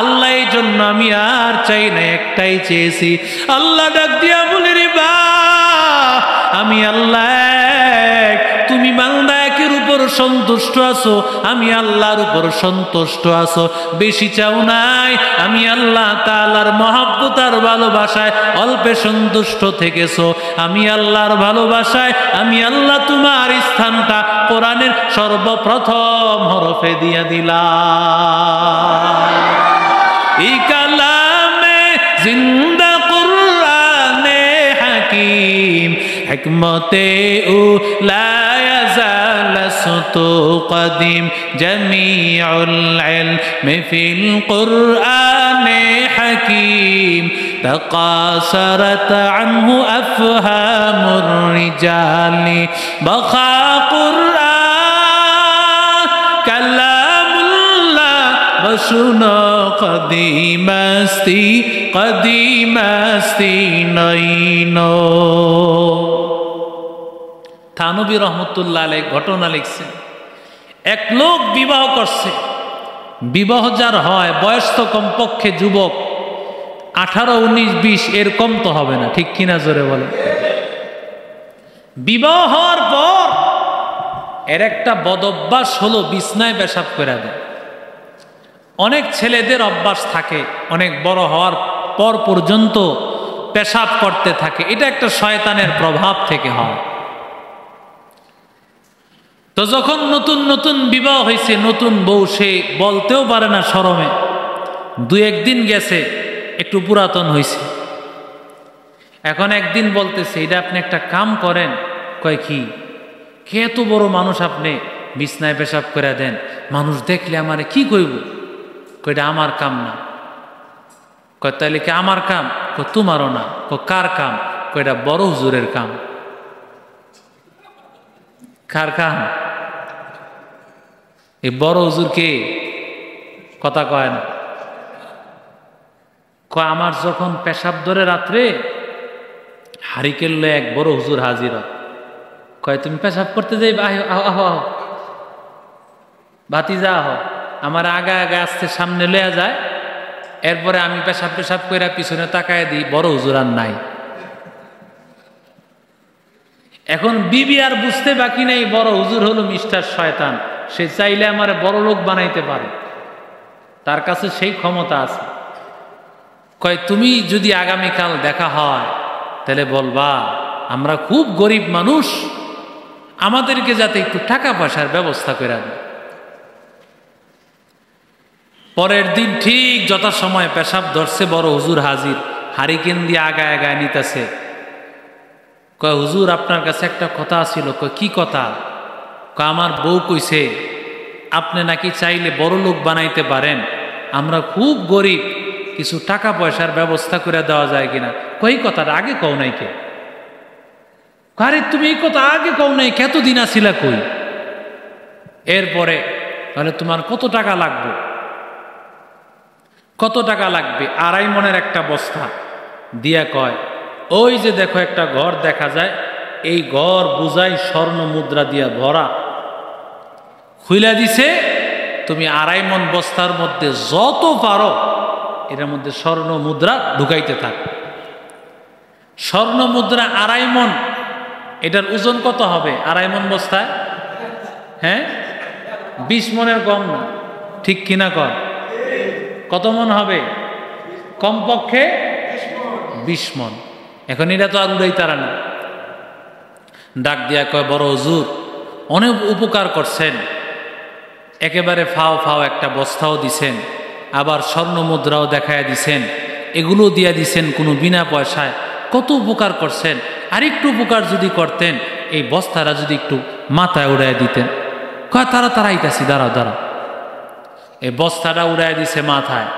আল্লাহ। এই জন্য আমি আর চাই না, একটাই চেয়েছি। আল্লাহ ডাক দিয়া বলে রে বা আমি আল্লাহ এক, তুমি বান্দা একের উপর সন্তুষ্ট আছো, আমি আল্লাহর উপর সন্তুষ্ট আছো, বেশি চাও নাই। আমি আল্লাহ তাআলার মহব্বত আর ভালোবাসায় অল্পে সন্তুষ্ট থেকেছো, আমি আল্লাহর ভালোবাসায় আমি আল্লাহ তোমার স্থানটা কোরআনের সর্বপ্রথম হরফে দিয়া দিলাম। এই কালামে জিন্দা কুরআনে হাকিম হিকমতে ও লা ইয়াজাল সুতু কদিম জামিউল ইলমি ফিল কুরআনে হাকিম تقاصرت عنه أفهام الرجال بقى قرآن كلام الله بسنا قديم استی نينو থানবী রহমতুল্লাহ আলাইহি ঘটনা লিখছেন, এক লোক বিবাহ করছে। বিবাহ যার হয় বয়স তো কমপক্ষে যুবক 18, 19, 20 এর কম তো হবে না, ঠিক কিনা জোরে বলে। বিবাহ হওয়ার পর এর একটা বদঅভ্যাস হলো বিছনায় পেশাব করে দেয়। অনেক ছেলেদের অভ্যাস থাকে অনেক বড় হওয়ার পর পর্যন্ত পেশাব করতে থাকে, এটা একটা শয়তানের প্রভাব থেকে হয়। তো যখন নতুন নতুন বিবাহ হয়েছে, নতুন বউ, সে বলতেও পারে না শরমে, 2-1 দিন গেছে, একটু পুরাতন হয়েছে। এখন একদিন বলতেছে এটা আপনি একটা কাম করেন। কয় কি? কে এত বড় মানুষ আপনি বিছনায় পেশাব করে দেন, মানুষ দেখলে আমারে কি কইব? কয়টা আমার কাম না। কয় তাইলে কি আমার কাম? কয় তোমারও না। কয় কার কাম? কয়টা বড় হুজুরের কাম। কার কাম? এই বড় হুজুর কে? কথা কয় না। কয় আমার যখন পেশাব ধরে রাত্রে হারিকেল লয়ে এক বড় হুজুর হাজির হয়। কয় তুমি পেশাব করতে যাই, আহ ভাতিজা আহ, আমার আগা আগা আসতে সামনে লয়া যায়, এরপরে আমি পেশাব পেশাব করে পিছনে তাকায় দিই, বড় হুজুর আর নাই। এখন বিবি আর বুঝতে বাকি নাই বড় হুজুর হলো মিস্টার শয়তান, সে চাইলে আমার বড় লোক বানাইতে পারে, তার কাছে সেই ক্ষমতা আছে। কয় তুমি যদি আগামীকাল দেখা হয় তাহলে বলবা আমরা খুব গরিব মানুষ, আমাদেরকে যাতে একটু টাকা পয়সার ব্যবস্থা করে দেয়। পরের দিন ঠিক যথাসময়ে পেশাব ধরছে, বড় হুজুর হাজির, হারিকেন দিয়ে আগায় আগায় নিতেছে। কয় হুজুর আপনার কাছে একটা কথা ছিল। কয় কি কথা? কয় আমার বউ কইছে আপনি নাকি চাইলে বড় লোক বানাইতে পারেন, আমরা খুব গরিব, কিছু টাকা পয়সার ব্যবস্থা করে দেওয়া যায় কিনা। কই কথাটা আগে কও নাই কে? আরে তুমি এই কথা আগে কও নাই, কতদিন আসিলা কই? এরপরে তাহলে তোমার কত টাকা লাগবে? কত টাকা লাগবে? 2.5 মণের একটা বস্তা দিয়া কয় ওই যে দেখো একটা ঘর দেখা যায়, এই ঘর বুঝাই স্বর্ণ মুদ্রা দিয়া ভরা। খুইলা দিছে, তুমি 2.5 মণ বস্তার মধ্যে যত পারো এর মধ্যে স্বর্ণ মুদ্রা ঢুকাইতে থাক। স্বর্ণ মুদ্রা 2.5 মণ এটার ওজন কত হবে? 2.5 মণ বস্তায়? হ্যাঁ, 20 মণের কম না, ঠিক কিনা কর? কত মণ হবে? কমপক্ষে 20 মণ। এখন এটা তো আর উড়াই তারা না। ডাক দিয়া কয়, বড় হুজুর অনেক উপকার করছেন, একেবারে ফাও ফাও একটা বস্তাও দিছেন, আবার স্বর্ণ মুদ্রাও দেখায় দিছেন, এগুলো দিয়া দিছেন কোনো বিনা পয়সায়, কত উপকার করছেন। আরেকটু উপকার যদি করতেন, এই বস্তাটা যদি একটু মাথায় উড়াই দিতেন। কয় তারা আইতাছি, দাঁড়াও দাঁড়াও। এই বস্তাটা উড়াই দিছে মাথায়।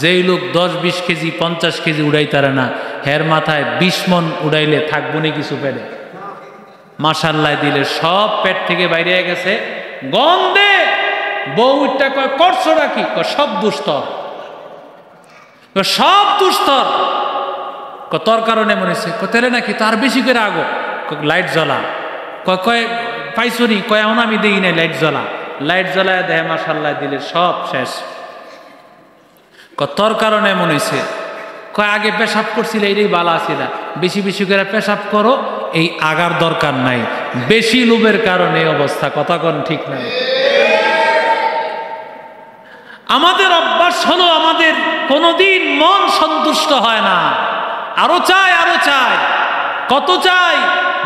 যেই লোক 10-20 কেজি 50 কেজি উড়াই তারা না, হের মাথায় 20 মণ উড়াইলে থাকবো না কিছু পেটে? মাশাআল্লাহ দিলে সব পেট থেকে বাইরে গেছে গন্ধে। বউটা কয় করছো নাকি? সব দুস্তর, সব দুস্তর। তোর কারণে মনে হচ্ছে। তেলে নাকি? তার বেশি করে আগো, লাইট জ্বলা। কয় পাইছো নি? কয় এখন আমি দেখি নাই লাইট জ্বলা। লাইট জ্বলায় দেয়, মাশাআল্লাহ দিলে সব শেষ। তোর কারণে মনে হয়েছে। কয় আগে পেশাব করছিলে, এটাই বালা আছিল, বেশি বেশি করে পেশাব করো, এই আগার দরকার নাই। বেশি লোভের কারণে অবস্থা। কথা কোন ঠিক নাই? আমাদের অভ্যাস হলো, আমাদের কোনোদিন মন সন্তুষ্ট হয় না, আরো চাই আরো চাই। কত চাই?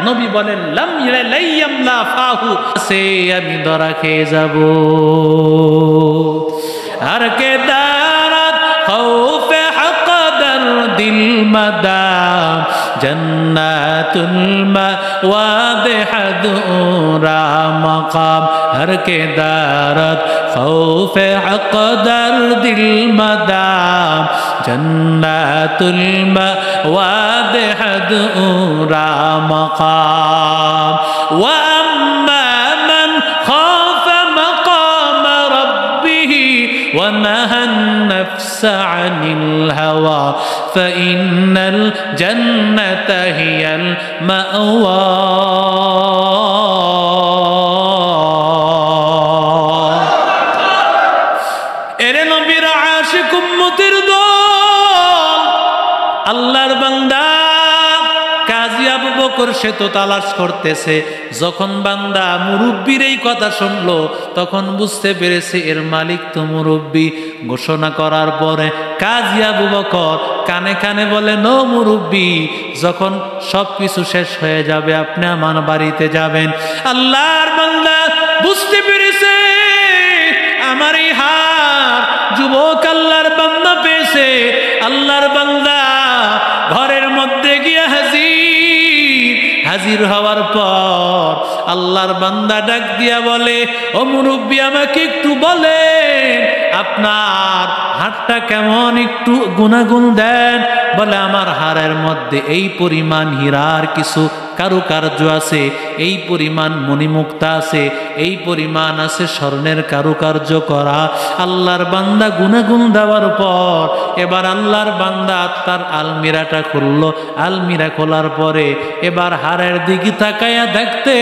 নবী বলেন লাম ইয়ামলা ফাহু, সে আমি ধরা খেয়ে যাব। আর কে দারাত খাউফে হাকদার দিল মাদাম জন্নাতুল মাওয়াদে হাদুরা মাকাম। হর কে দারাত খাউফে হাকদার দিল মাদাম জন্নাতুল মাওয়াদে হাদুরা মাকাম। ওয়া আম্মা মান খাফা মাকাম রাব্বিহি ওয়া নাহান নাফসা আনিল হাওয়া ফাইন্নাল জান্নাতা হিয়াল মাওয়া। এরে নবীর আশিক উম্মতের দল, আল্লাহর বান্দা কাজী আবু বকর সে তো তালাশ করতেছে। যখন বান্দা মুরব্বির এই কথা শুনলো, তখন বুঝতে পেরেছে এর মালিক তো মুরব্বি। ঘোষণা করার পরে কাজী আবু বকর কানে কানে বলে, নো মুরব্বি, যখন সবকিছু শেষ হয়ে যাবে আপনি আমার বাড়িতে যাবেন। আল্লাহর বান্দা বুঝতে পেরেছে আমার এই হার যুবক আল্লাহর বান্দা পেয়েছে। আল্লাহর বান্দা ঘরের মধ্যে গিয়ে হাজির হওয়ার পর আল্লাহর বান্দা ডাক দিয়া বলে, ও মুরব্বি আমাকে একটু বলেন আপনার হাতটা কেমন, একটু গুনাগুন দেন। বলে আমার হাড়ের মধ্যে এই পরিমাণ হীরার কিছু কারুকার্য আছে, এই পরিমাণ মণিমুক্তা আছে, এই পরিমাণ আছে স্বর্ণের কারুকার্য করা। আল্লাহর বান্দা গুনাগুন দেওয়ার পর এবার আল্লাহর বান্দা তার আলমিরাটা খুললো। আলমিরা খোলার পরে এবার হাড়ের দিকে তাকায়া দেখতে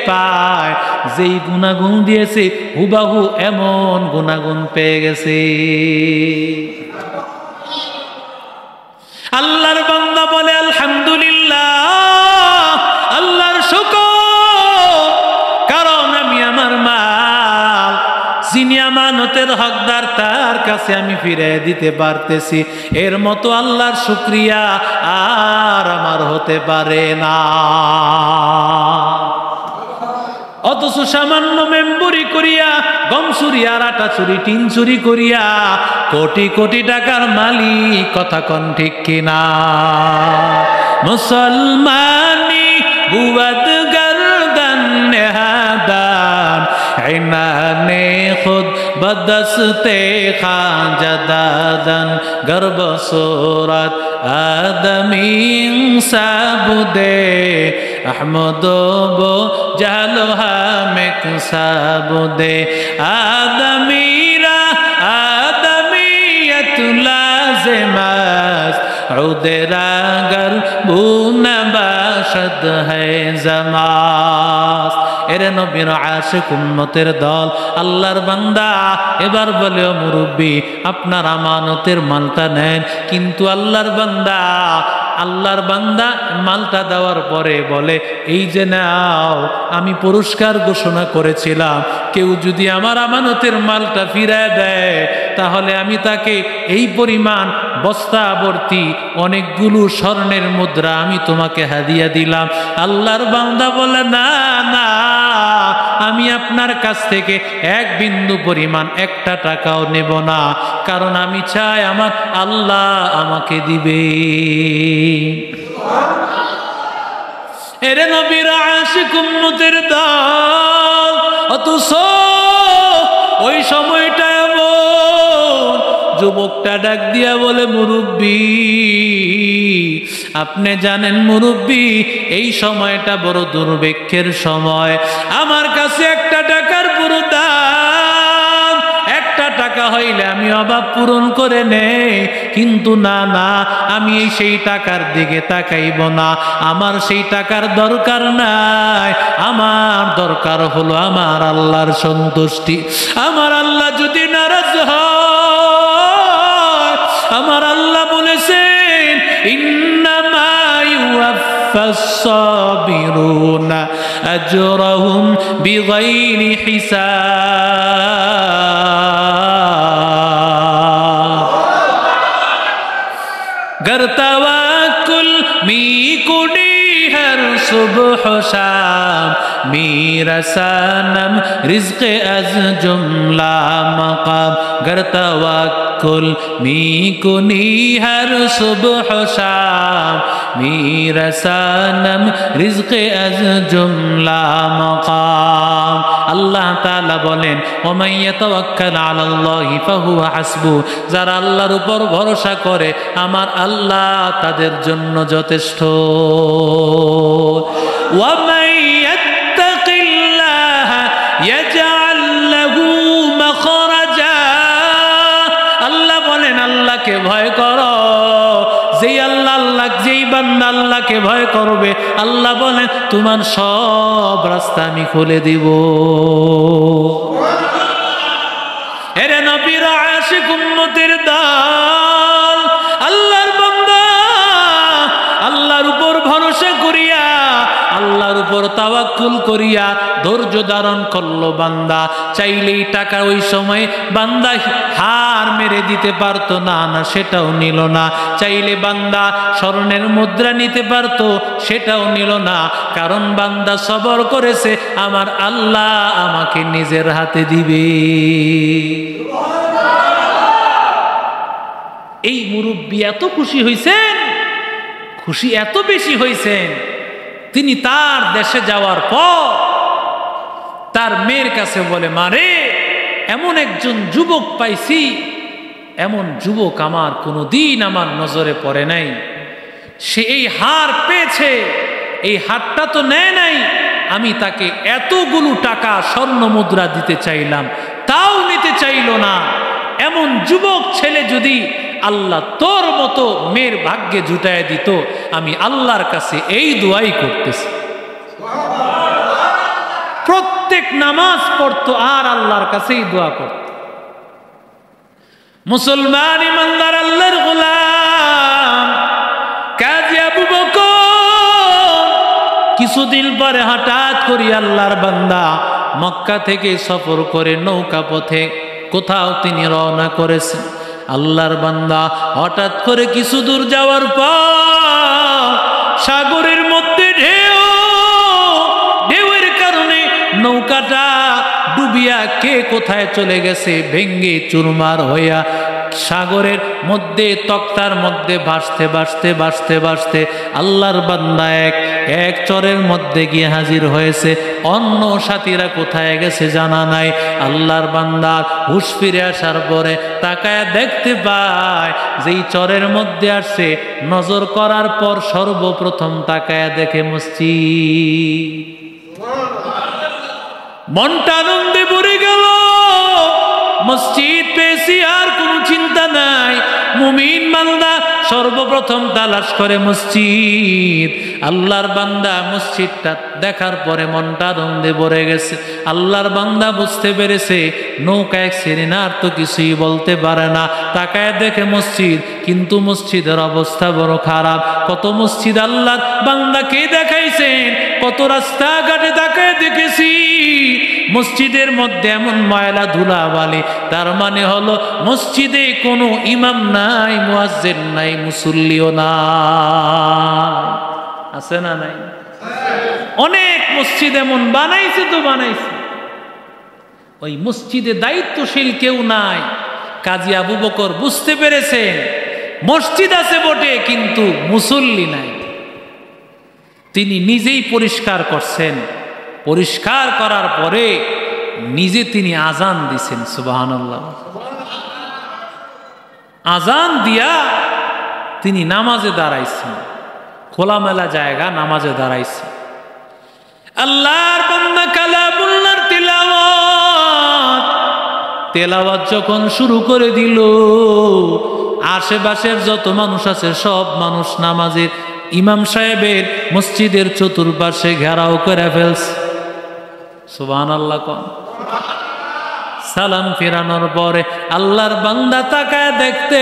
পায় যেই গুনাগুন দিয়েছে হুবাহু এমন গুনাগুন পেয়ে গেছে। আল্লাহর বান্দা বলে আলহামদুলিল্লাহ, আল্লাহর শুকর, কারণ আমি আমার মাল যিনি আমানতের হকদার তার কাছে আমি ফিরে দিতে পারতেছি। এর মতো আল্লাহর শুকরিয়া আর আমার হতে পারে না। অথচ সামান্য মেম্বরি করিয়া, গম চুরি আর আটা চুরি, টিন চুরি করিয়া কোটি কোটি টাকার মালিক। কথা কন ঠিক কিনা? মুসলমানি বুয়াদ গর্দন নেহাদান ইনানে খুদ বদস্তে খাজাদাদন গর্ব সুরত আদমি সাবুদে আহমদো বো জালো হামেক সাবুদে আদমিরা আদমিয়ত লাজিমাস উদেরাগর বুনবাশদ হ্যায় জামাস। এরে নবীর আশিক উম্মতের দল, আল্লাহর বান্দা এবার বলে, ও মুরব্বি আপনার আমানতের মালটা নেন। কিন্তু আল্লাহর বান্দা আল্লাহর বান্দা মালটা দেওয়ার পরে বলে, এই যে নাও, আমি পুরস্কার ঘোষণা করেছিলাম, কেউ যদি আমার আমানতের মালটা ফিরায় দেয় তাহলে আমি তাকে এই পরিমাণ বস্তা ভর্তি অনেকগুলো স্বর্ণের মুদ্রা আমি তোমাকে হাদিয়া দিলাম। আল্লাহর বান্দা বলে, না না, আমি আপনার কাছ থেকে এক বিন্দু পরিমাণ একটা টাকাও নেব না, কারণ আমি চাই আমার আল্লাহ আমাকে দিবে। এরে নবীর আশিক উম্মতের দল, অথচ ওই সময়টা যুবকটা ডাক দিয়া বলে, মুরব্বী, আপনি জানেন মুরব্বী, এই সময়টা বড় দুর্ভিক্ষের সময়, আমার কাছে একটা টাকার পুরো দাম, একটা টাকা হইলে আমি অভাব পূরণ করে নেই, কিন্তু না না, আমি সেই টাকার দিকে তাকাইব না, আমার সেই টাকার দরকার নাই, আমার দরকার হলো আমার আল্লাহর সন্তুষ্টি। আমার আল্লাহ যদি নারাজ হয়, আমার আল্লাহ বলেছেন, ইন্নামা ইউওয়াফাস সাবিরুনা আজরাহুম বিগাইরি হিসাব। गर तवक्कुल मी कुड़ी हर सुबह शाम, मेरा सनम रिज़्क़ अज़ जुमला मक़ाम। गर तवक्कुल मी कुड़ी हर सुबह शाम, मेरा सनम रिज़्क़ अज़ जुमला मक़ाम। আল্লাহ তাআলা বলেন, ওমান ইয়াতাওয়াক্কাল আলাল্লাহি ফাহুয়া হাসবু, যারা আল্লাহর উপর ভরসা করে আমার আল্লাহ তাদের জন্য যথেষ্ট। ওয়ামান ইয়াত্তাকিল্লাহা ইয়াজআল লাহু মাখরাজা, আল্লাহ বলেন, আল্লাহকে ভয় করো, যেই যেই বান্দা আল্লাহকে ভয় করবে, আল্লাহ বলেন তোমার সব রাস্তা আমি খুলে দিব। এরে নবীর আশিক উম্মতের দল, আল্লাহর বান্দা, আল্লাহর উপর ভরসা করিয়া, আল্লাহর উপর তাওয়াক্কুল করিয়া ধৈর্য ধারণ করলো বান্দা। চাইলেই টাকা ওই সময় বান্দা হার মেরে দিতে পারতো না, না সেটাও নিল না। চাইলে বান্দা স্বর্ণের মুদ্রা নিতে পারতো, সেটাও নিল না, কারণ বান্দা সবর করেছে, আমার আল্লাহ আমাকে নিজের হাতে দিবে। এই মুরব্বী এত খুশি হয়েছেন, খুশি এত বেশি হয়েছেন, তিনি তার দেশে যাওয়ার পর তার মেয়ের কাছে বলে, মারে, এমন একজন যুবক পাইছি, এমন যুবক আমার কোনোদিন আমার নজরে পড়ে নাই, সে এই হার পেয়েছে, এই হারটা তো নেয় নাই, আমি তাকে এতগুলো টাকা স্বর্ণ মুদ্রা দিতে চাইলাম, তাও নিতে চাইল না। এমন যুবক ছেলে যদি আল্লাহ তোর মতো মেয়ের ভাগ্যে জুটায় দিত, আমি আল্লাহর কাছে এই দোয়াই করতেছি। প্রত্যেক নামাজ পড়তো আর আল্লাহর কাছেই দোয়া করত। মুসলমান ইমানদার আল্লাহর গোলাম কাজী আবু বকর কিছুদিন পরে হঠাৎ করে আল্লাহর বান্দা মক্কা থেকে সফর করে নৌকা পথে কোথাও তিনি রওনা করেছেন। আল্লাহর বান্দা হঠাৎ করে কিছু দূর যাওয়ার পর সাগরের মধ্যে ঢেউয়ের কারণে নৌকাটা ডুবিয়া কে কোথায় চলে গেছে, ভেঙ্গে চুরমার হইয়া সাগরের মধ্যে তক্তার মধ্যে ভাসতে ভাসতে ভাসতে ভাসতে আল্লাহর বান্দা এক চরের মধ্যে গিয়ে হাজির হয়েছে। অন্য সাথীরা কোথায় গেছে জানা নাই। আল্লাহর বান্দার হুঁশ ফিরে আসার পরে তাকায় দেখতে পায় যেই চরের মধ্যে আসছে, নজর করার পর সর্বপ্রথম তাকায় দেখে মসজিদ। মনটা আনন্দে ভরে গেল, মসজিদ পেয়েছি, আর কোন চিন্তা নাই। মুমিন বান্দা সর্বপ্রথম তালাশ করে মসজিদ। আল্লাহর বান্দা মসজিদটা দেখার পরে মনটা আনন্দে ভরে গেছে। আল্লাহর বান্দা বুঝতে পেরেছে নৌকা এক শ্রেণী আর তো কিছুই বলতে পারে না। তাকায় দেখে মসজিদ, কিন্তু মসজিদের অবস্থা বড় খারাপ। কত মসজিদ আল্লাহর বান্দাকে দেখাইছেন, কত রাস্তাঘাটে তাকায় দেখেছি মসজিদের মধ্যে এমন ময়লা ধুলা বালি। তার মানে হলো মসজিদে কোনো ইমাম নাই, মুয়াজ্জিন নাই, মুসল্লিও না। আছে না নাই? অনেক মসজিদ এমন বানাইছে তো বানাইছে, ওই মসজিদে দায়িত্বশীল কেউ নাই। কাজী আবু বকর বুঝতে পেরেছেন মসজিদ আছে বটে কিন্তু মুসল্লি নাই। তিনি নিজেই পরিষ্কার করছেন, পরিষ্কার করার পরে নিজে তিনি আজান দিছেন। সুবহানাল্লাহ। আজান দিয়া তিনি নামাজে দাঁড়াইছেন, খোলামেলা জায়গা, নামাজে দাঁড়াইছে। আল্লাহর বান্দা কালামুল্লাহর তেলাওয়াত যখন শুরু করে দিল, আশেপাশের যত মানুষ আছে সব মানুষ নামাজের ইমাম সাহেবের মসজিদের চতুর্পাশে ঘেরাও করে ফেলছে। সুবহানাল্লাহ। কোন সালাম ফিরানোর পরে আল্লাহর বান্দা তাকায় দেখতে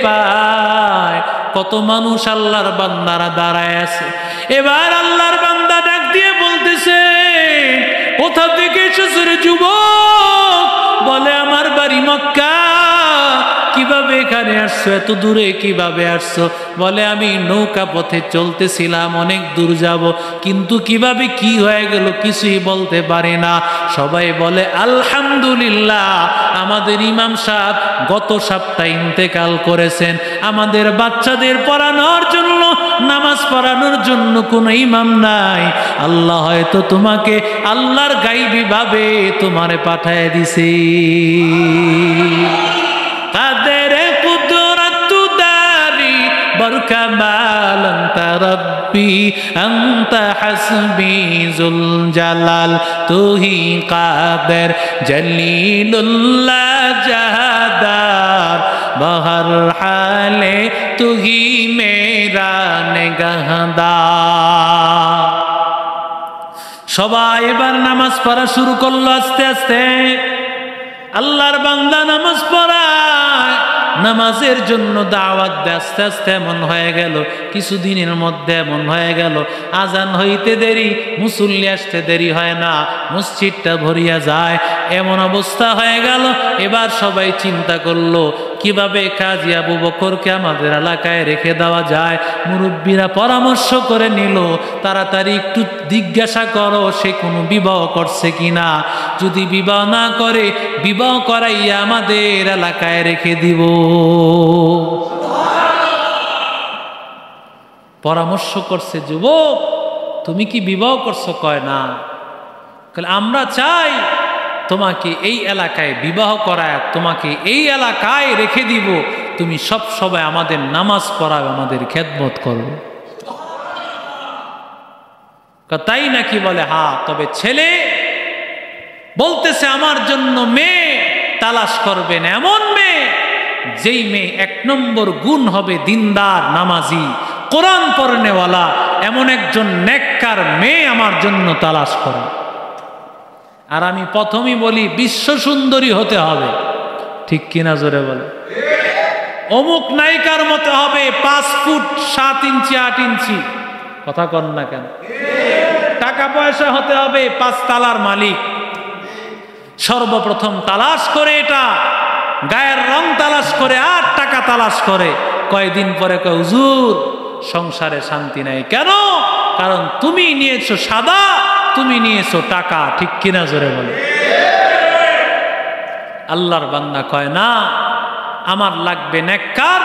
পায় কত মানুষ আল্লাহর বান্দারা দাঁড়ায় আছে। এবার আল্লাহর বান্দা ডাক দিয়ে বলতেছে, কোথা থেকে এসেছো রে যুবক? বলে আমার বাড়ি মক্কা। কিভাবে এখানে আসছো, এত দূরে কিভাবে আসছো? বলে আমি নৌকা পথে চলতেছিলাম, অনেক দূর যাব, কিন্তু কিভাবে কি হয়ে গেল কিছুই বলতে পারি না। সবাই বলে আলহামদুলিল্লাহ, আমাদের ইমাম সাহেব গত সপ্তাহে ইন্তেকাল করেছেন। আমাদের বাচ্চাদের পড়ানোর জন্য, নামাজ পড়ানোর জন্য কোনো ইমাম নাই। আল্লাহ হয়তো তোমাকে আল্লাহর গাইবী ভাবে তোমারে পাঠায় দিছে। কাদের কুদরত দারি বরকামাল আনতা রব্বি আনতা হাসবি জুল জালাল তুহি কাদের জলিলুল্লাহ জাহাদার বহর হালে তুহি মেরা নিগাহদার। সবাই এবার নামাজ পড়া শুরু করলো আস্তে আস্তে। আল্লাহর বান্দা নামাজ পড়ায়, নামাজের জন্য দাওয়াত দেয়। আস্তে আস্তে এমন হয়ে গেল, কিছুদিনের মধ্যে এমন হয়ে গেল, আজান হইতে দেরি, মুসল্লি আসতে দেরি হয় না, মসজিদটা ভরিয়া যায়। এমন অবস্থা হয়ে গেল। এবার সবাই চিন্তা করলো কিভাবে কাজী আবু বকরকে আমাদের এলাকায় রেখে দেওয়া যায়। মুরব্বীরা পরামর্শ করে নিল, তাড়াতাড়ি একটু জিজ্ঞাসা করো সে কোনো বিবাহ করছে কিনা। যদি বিবাহ না করে, বিবাহ করাইয়া আমাদের এলাকায় রেখে দিব। পরামর্শ করছে, যুবক তুমি কি বিবাহ করছো? কয় না। আমরা চাই তোমাকে এই এলাকায় বিবাহ করায়, তোমাকে এই এলাকায় রেখে দিব, তুমি সব সময় আমাদের নামাজ পড়াও, আমাদের খেদমত করো। তাই নাকি? বলে হ্যাঁ। তবে ছেলে বলতেছে আমার জন্য মেয়ে তালাশ করবেন, এমন মেয়ে যেই মেয়ে 1 নম্বর গুণ হবে দিনদার, নামাজি, কোরআন পড়নেওয়ালা, এমন একজন নেককার মেয়ে আমার জন্য তালাশ করো। আর আমি প্রথমেই বলি বিশ্ব সুন্দরী হতে হবে, ঠিক কিনা জোরে বলে? অমুক নায়িকার মতো হবে 5 ফুট 7 ইঞ্চি 8 ইঞ্চি, কথা কন না কেন? টাকা পয়সা হতে হবে 5 তালার মালিক। সর্বপ্রথম তালাশ করে এটা, গায়ের রং তালাশ করে আর টাকা তালাশ করে। কয়দিন পরে কয় হুজুর সংসারে শান্তি নাই। কেন? কারণ তুমি নিয়েছো সাদা, তুমি নিয়েছো টাকা, ঠিক কিনা জোরে বলে? আল্লাহর বান্দা কয় না, আমার লাগবে নেককার,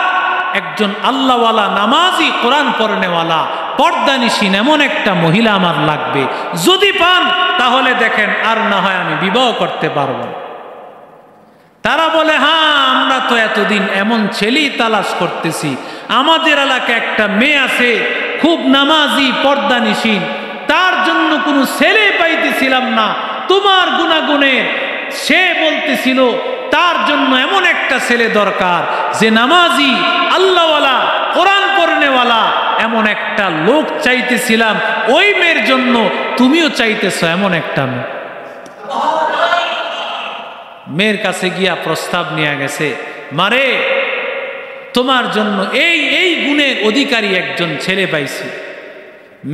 একজন আল্লাহওয়ালা, নামাজি, কোরআন পড়নেওয়ালা, পর্দানিশীন এমন একটা মহিলা আমার লাগবে। যদি পান তাহলে দেখেন, আর না হয় আমি বিবাহ করতে পারবো। তারা বলে হ্যাঁ, আমরা তো এতদিন এমন ছেলেই তালাশ করতেছি, আমাদের এলাকায় একটা মেয়ে আছে খুব নামাজি, পর্দানিশীন, তার জন্য কোনো ছেলে পাইতেছিলাম না। তোমার গুণাগুণের সে বলতেছিল তার জন্য এমন একটা ছেলে দরকার যে নামাজি, আল্লাহওয়ালা, কোরআন পড়নেওয়ালা, এমন একটা লোক চাইতেছিলাম, ওই মেয়ের জন্য তুমিও চাইতেছো এমন একটা মেয়ে। মেয়ের কাছে গিয়া প্রস্তাব নিয়ে গেছে, মারে তোমার জন্য এই গুণের অধিকারী একজন ছেলে পাইছি।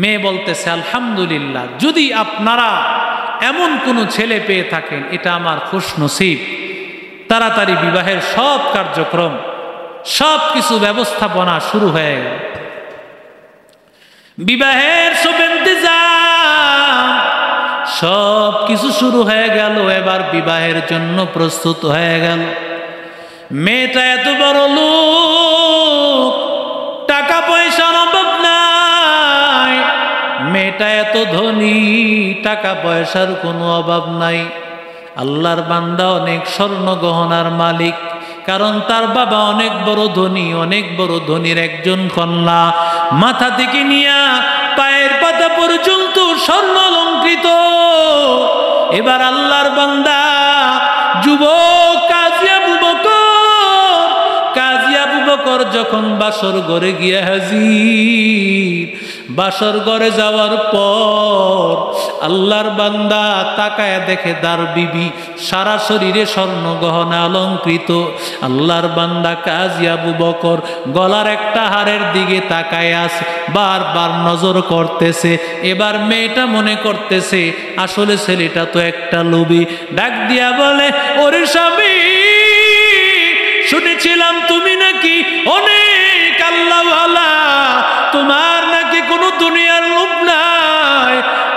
মেয়ে বলতেছে, আলহামদুলিল্লাহ, যদি আপনারা এমন কোনো ছেলে পেয়ে থাকেন এটা আমার খুশনসিব। তাড়াতাড়ি বিবাহের সব কার্যক্রম, সব কিছু ব্যবস্থাপনা শুরু হয়ে গেল। বিবাহের সব ইন্তজাম সব কিছু শুরু হয়ে গেল। এবার বিবাহের জন্য প্রস্তুত হয়ে গেল। মেয়েটা এত বড় লোক, টাকা পয়সার অভাব নাই। মেয়েটা এত ধনী, টাকা পয়সার কোনো অভাব নাই। আল্লাহর বান্দা অনেক স্বর্ণ গহনার মালিক, কারণ তার বাবা অনেক বড় ধনী, অনেক বড় ধনীর একজন কন্যা। মাথা থেকে নিয়া পায়ের পাতা পর্যন্ত স্বর্ণ অলংকৃত। এবার আল্লাহর বান্দা যুবক কাজী আবু বকর যখন বাসর ঘরে গিয়া হাজির, বাসর ঘরে যাওয়ার পর আল্লাহর বান্দা তাকায় দেখে তার বিবি সারা শরীরে স্বর্ণ গহনা অলংকৃত। আল্লাহর বান্দা কাজী আবু বকর গলার একটা হারের দিকে তাকায় আছে, বারবার নজর করতেছে। এবার মেয়েটা মনে করতেছে আসলে ছেলেটা তো একটা লোভী। ডাক দিয়া বলে, ওরে স্বামী, শুনেছিলাম তুমি নাকি অনেক আল্লাহওয়ালা, তোমার নাকি কোনো দুনিয়ার লোভ নাই।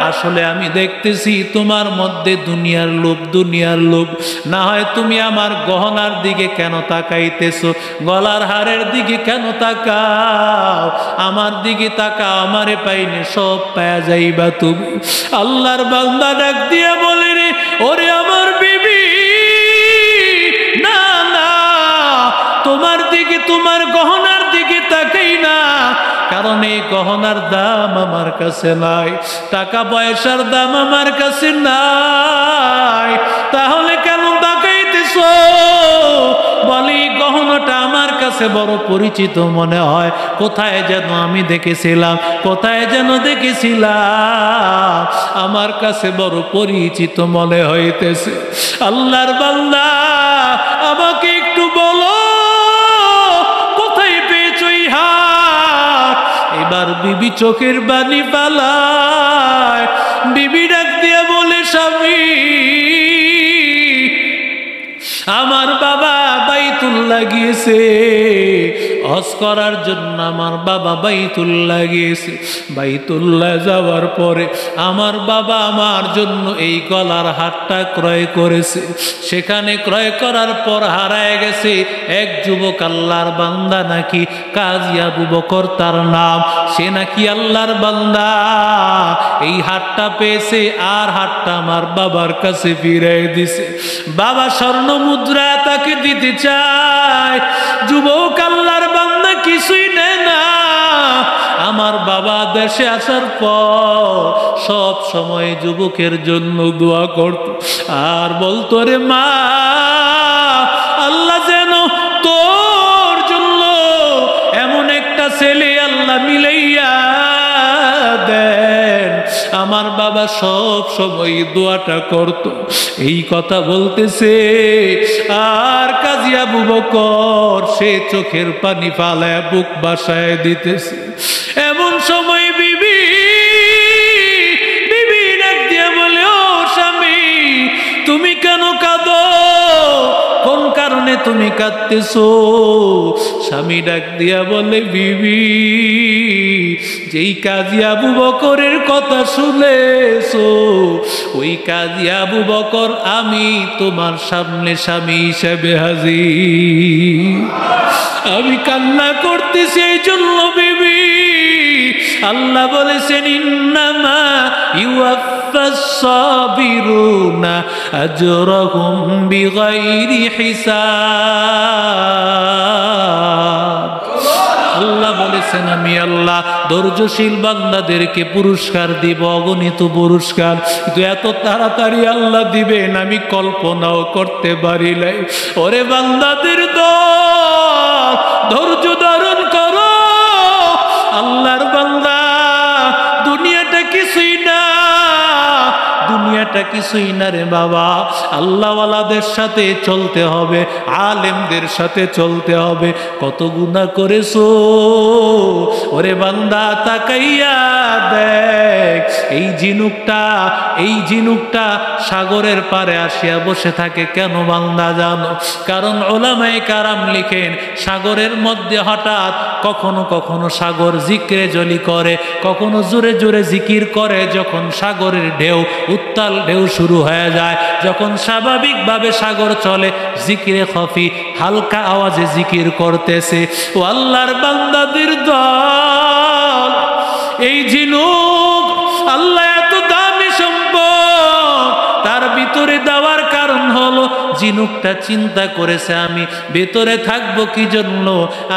আসলে আমি দেখতেছি তোমার মধ্যে দুনিয়ার লোভ। না হয় তুমি আমার গহনার দিকে কেন তাকাইতেছো, গলার হারের দিকে কেন তাকাও? আমার দিকে তাকাও, আমারে পাইলে সব পায়া যাইবা তুমি। আল্লাহর বান্দা ডাক দিয়া বলে, রে ওরে আমার বিবি, তোমার দিকে, তোমার গহনার দিকে তাকাই না, কারণ এই গহনার দাম আমার কাছে নাই, টাকা পয়সার দাম আমার কাছে নাই। তাহলে কেন তাকাইতেছো? বলি গহনাটা আমার কাছে বড় পরিচিত মনে হয়, কোথায় যেন আমি দেখেছিলাম, আমার কাছে বড় পরিচিত মনে হইতেছে। আল্লাহর বান্দা, আমাকে একটু বলো এবার বিবি চোখের বাণী পালায়। বিবি ডাক দিয়া বলে, স্বামী, আমার বাবা বাইতুল্লাহ গিয়েছে হজ করার জন্য। আমার বাবা বাইতুল্লাহ গিয়েছে। বাইতুল্লাহ যাওয়ার পরে আমার বাবা আমার জন্য এই গলার হারটা ক্রয় করেছে। সেখানে ক্রয় করার পর হারায় গেছে। এক যুবক আল্লাহর বান্দা নাকি কাজী আবু বকর তার নাম, সে নাকি আল্লাহর বান্দা এই হারটা পেয়েছে, আর হারটা আমার বাবার কাছে ফিরিয়ে দিছে। বাবা স্বর্ণ মুদ্রা তাকে দিতে চায়, যুবক আল্লাহর বান্দা কিছুই নেয় না। আমার বাবা দেশে আসার পর সব সময় যুবকের জন্য দোয়া করত আর বলতো, রে মা, আল্লাহ যেন তোর জন্য এমন একটা ছেলে আল্লাহ মিলাইয়া দেন। আমার বাবা সব সময় দোয়াটা করত। এই কথা বলতেছে আর কাজী আবু বকর সে চোখের পানি ফালায় বুক বাসায় দিতেছে। এমন সময় বিবি ডাক দিয়া বলে, ও স্বামী, তুমি কেন কাঁদো? কোন কারণে তুমি কাঁদতেছো? স্বামী ডাক দিয়া বলে, বিবি, যেই কাজী আবু বকরের কথা শুনেছো, ওই কাজী আবু বকর আমি তোমার সামনে স্বামী হিসেবে হাজির। আমি কান্না করতেছি এই জন্য বিবি, আল্লাহ বলেছেন, ইন্নামা ইউয়াফফাস সাবিরুনা আজরাহুম বিগাইরি হিসাব। আল্লাহ বলেছেন, আমি আল্লাহ ধৈর্যশীল বান্দাদেরকে পুরস্কার দিব, অগণিত পুরস্কার। কিন্তু এত তাড়াতাড়ি আল্লাহ দিবেন আমি কল্পনাও করতে পারি নাই। ওরে বান্দাদের দল, ধৈর্য ধারণ করো। আল্লাহর বান্দা এটা কিছুই না রে বাবা। আল্লাহওয়ালাদের সাথে চলতে হবে, আলেমদের সাথে চলতে হবে। কত গুনাহ করেছো ওরে বান্দা, তাকাইয়া দেখ। এই ঝিনুকটা সাগরের পারে আসিয়া বসে থাকে কেন বান্দা জানো? কারণ উলামায়ে কারাম লিখেন, সাগরের মধ্যে হঠাৎ কখনো কখনো সাগর জিক্রে জলি করে, কখনো জোরে জোরে জিকির করে। যখন সাগরের ঢেউ, উত্তাল ঢেউ শুরু হয়ে যায়, যখন স্বাভাবিকভাবে সাগর চলে, জিকিরে খফি হালকা আওয়াজে জিকির করতেছে। ও আল্লাহর বান্দাদের দল, এই ঝিনুক আল্লাহ এত দামি সম্পদ তার ভিতরে দেওয়ার কারণ হলো ঝিনুকটা চিন্তা করেছে আমি ভেতরে থাকবো কি জন্য?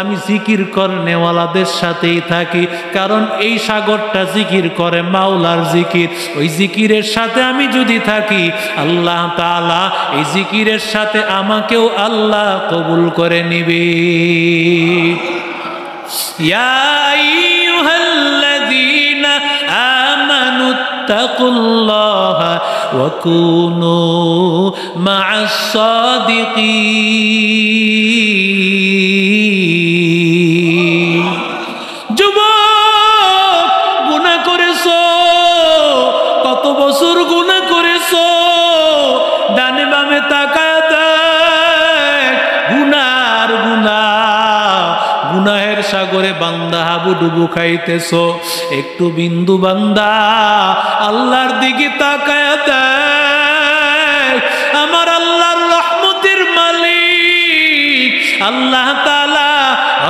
আমি জিকির করনেওয়ালাদের সাথেই থাকি। কারণ এই সাগরটা জিকির করে মাওলার জিকির, ওই জিকিরের সাথে আমি যদি থাকি, আল্লাহ তাআলা এই জিকিরের সাথে আমাকেও আল্লাহ কবুল করে নিবে। ইয়া আইয়ুহাল্লাযীনা আমানু তাকুল্লাহা ওয়া কুনু মা'আস সাদিকিন। যুবক, গুনাহ করেছো, কত বছর গুনাহ করেছো, ডানে বামে তাকায় দেখ, গুনার গুনাহের সাগরে বান্দা হাবুডুবু খাইতেছো। একটু বিন্দু বান্দা আল্লাহর দিকে তাকায় দেখ। আমার আল্লাহর রহমতের মালিক আল্লাহ তাআলা,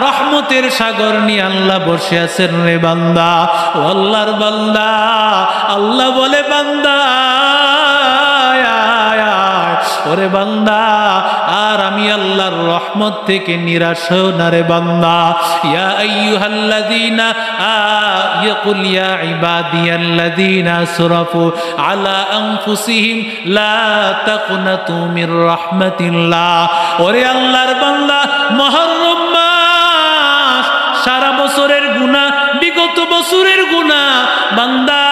রহমতের সাগর নিয়ে আল্লাহ বসে আছেন রে বান্দা। ও আল্লাহর বান্দা, আল্লাহ বলে বান্দা ওরে বান্দা, আর আমি আল্লাহর রহমত থেকে নিরাশ হও না রে বান্দা। ইয়া আইয়ুহাল্লাযীনা ইয়াকুল ইয়া ইবাদিয়াল্লাযীনা আসরাফু আলা আনফুসিহিম লা তাকনাতু মির রাহমাতিল্লাহ। ওরে আল্লাহর বান্দা, মুহররম মাস, সারা বছরের গুনাহ, বিগত বছরের গুনাহ, বান্দা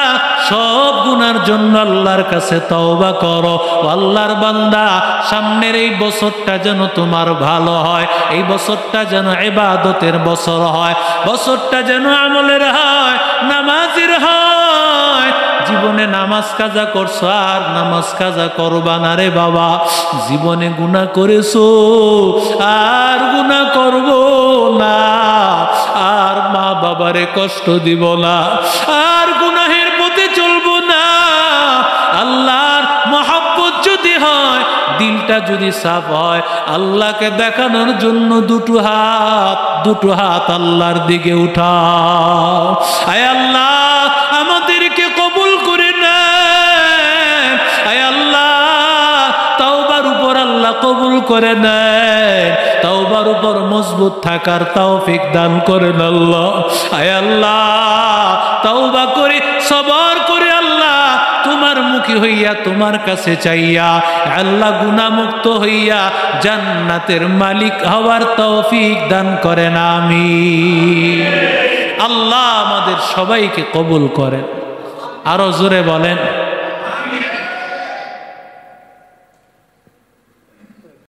সব গুনার জন্য আল্লাহর কাছে তওবা করো। আল্লাহর বান্দা, সামনের এই বছরটা যেন তোমার ভালো হয়, এই বছরটা যেন ইবাদতের বছর হয়, বছরটা যেন আমলের হয়, নামাজের হয়। জীবনে নামাজ কাজা করছো আর নামাজ কাজা করবা না রে বাবা। জীবনে গুনাহ করেছো আর গুনাহ করব না, আর মা বাবারে কষ্ট দিব না, আর গুনাহের পথে চলবো না। আল্লাহর মহব্বত যদি হয়, দিলটা যদি সাফ হয়, আল্লাহকে দেখানোর জন্য দুটো হাত আল্লাহর দিকে উঠাও। আয় আল্লাহ, আমাদেরকে কবুল করে নেন। আয় আল্লাহ, তাওবার উপর আল্লাহ কবুল করে নেন। তাওবার উপর মজবুত থাকার তৌফিক দান করেন আল্লাহ। আয় আল্লাহ, তাওবা করে সবর করে আল্লাহ তোমার মুখী হইয়া তোমার কাছে চাইয়া আল্লাহ গুনাহমুক্ত হইয়া জান্নাতের মালিক হওয়ার তৌফিক দান করেন আমিন। আল্লাহ আমাদের সবাইকে কবুল করেন। আরো জোরে বলেন।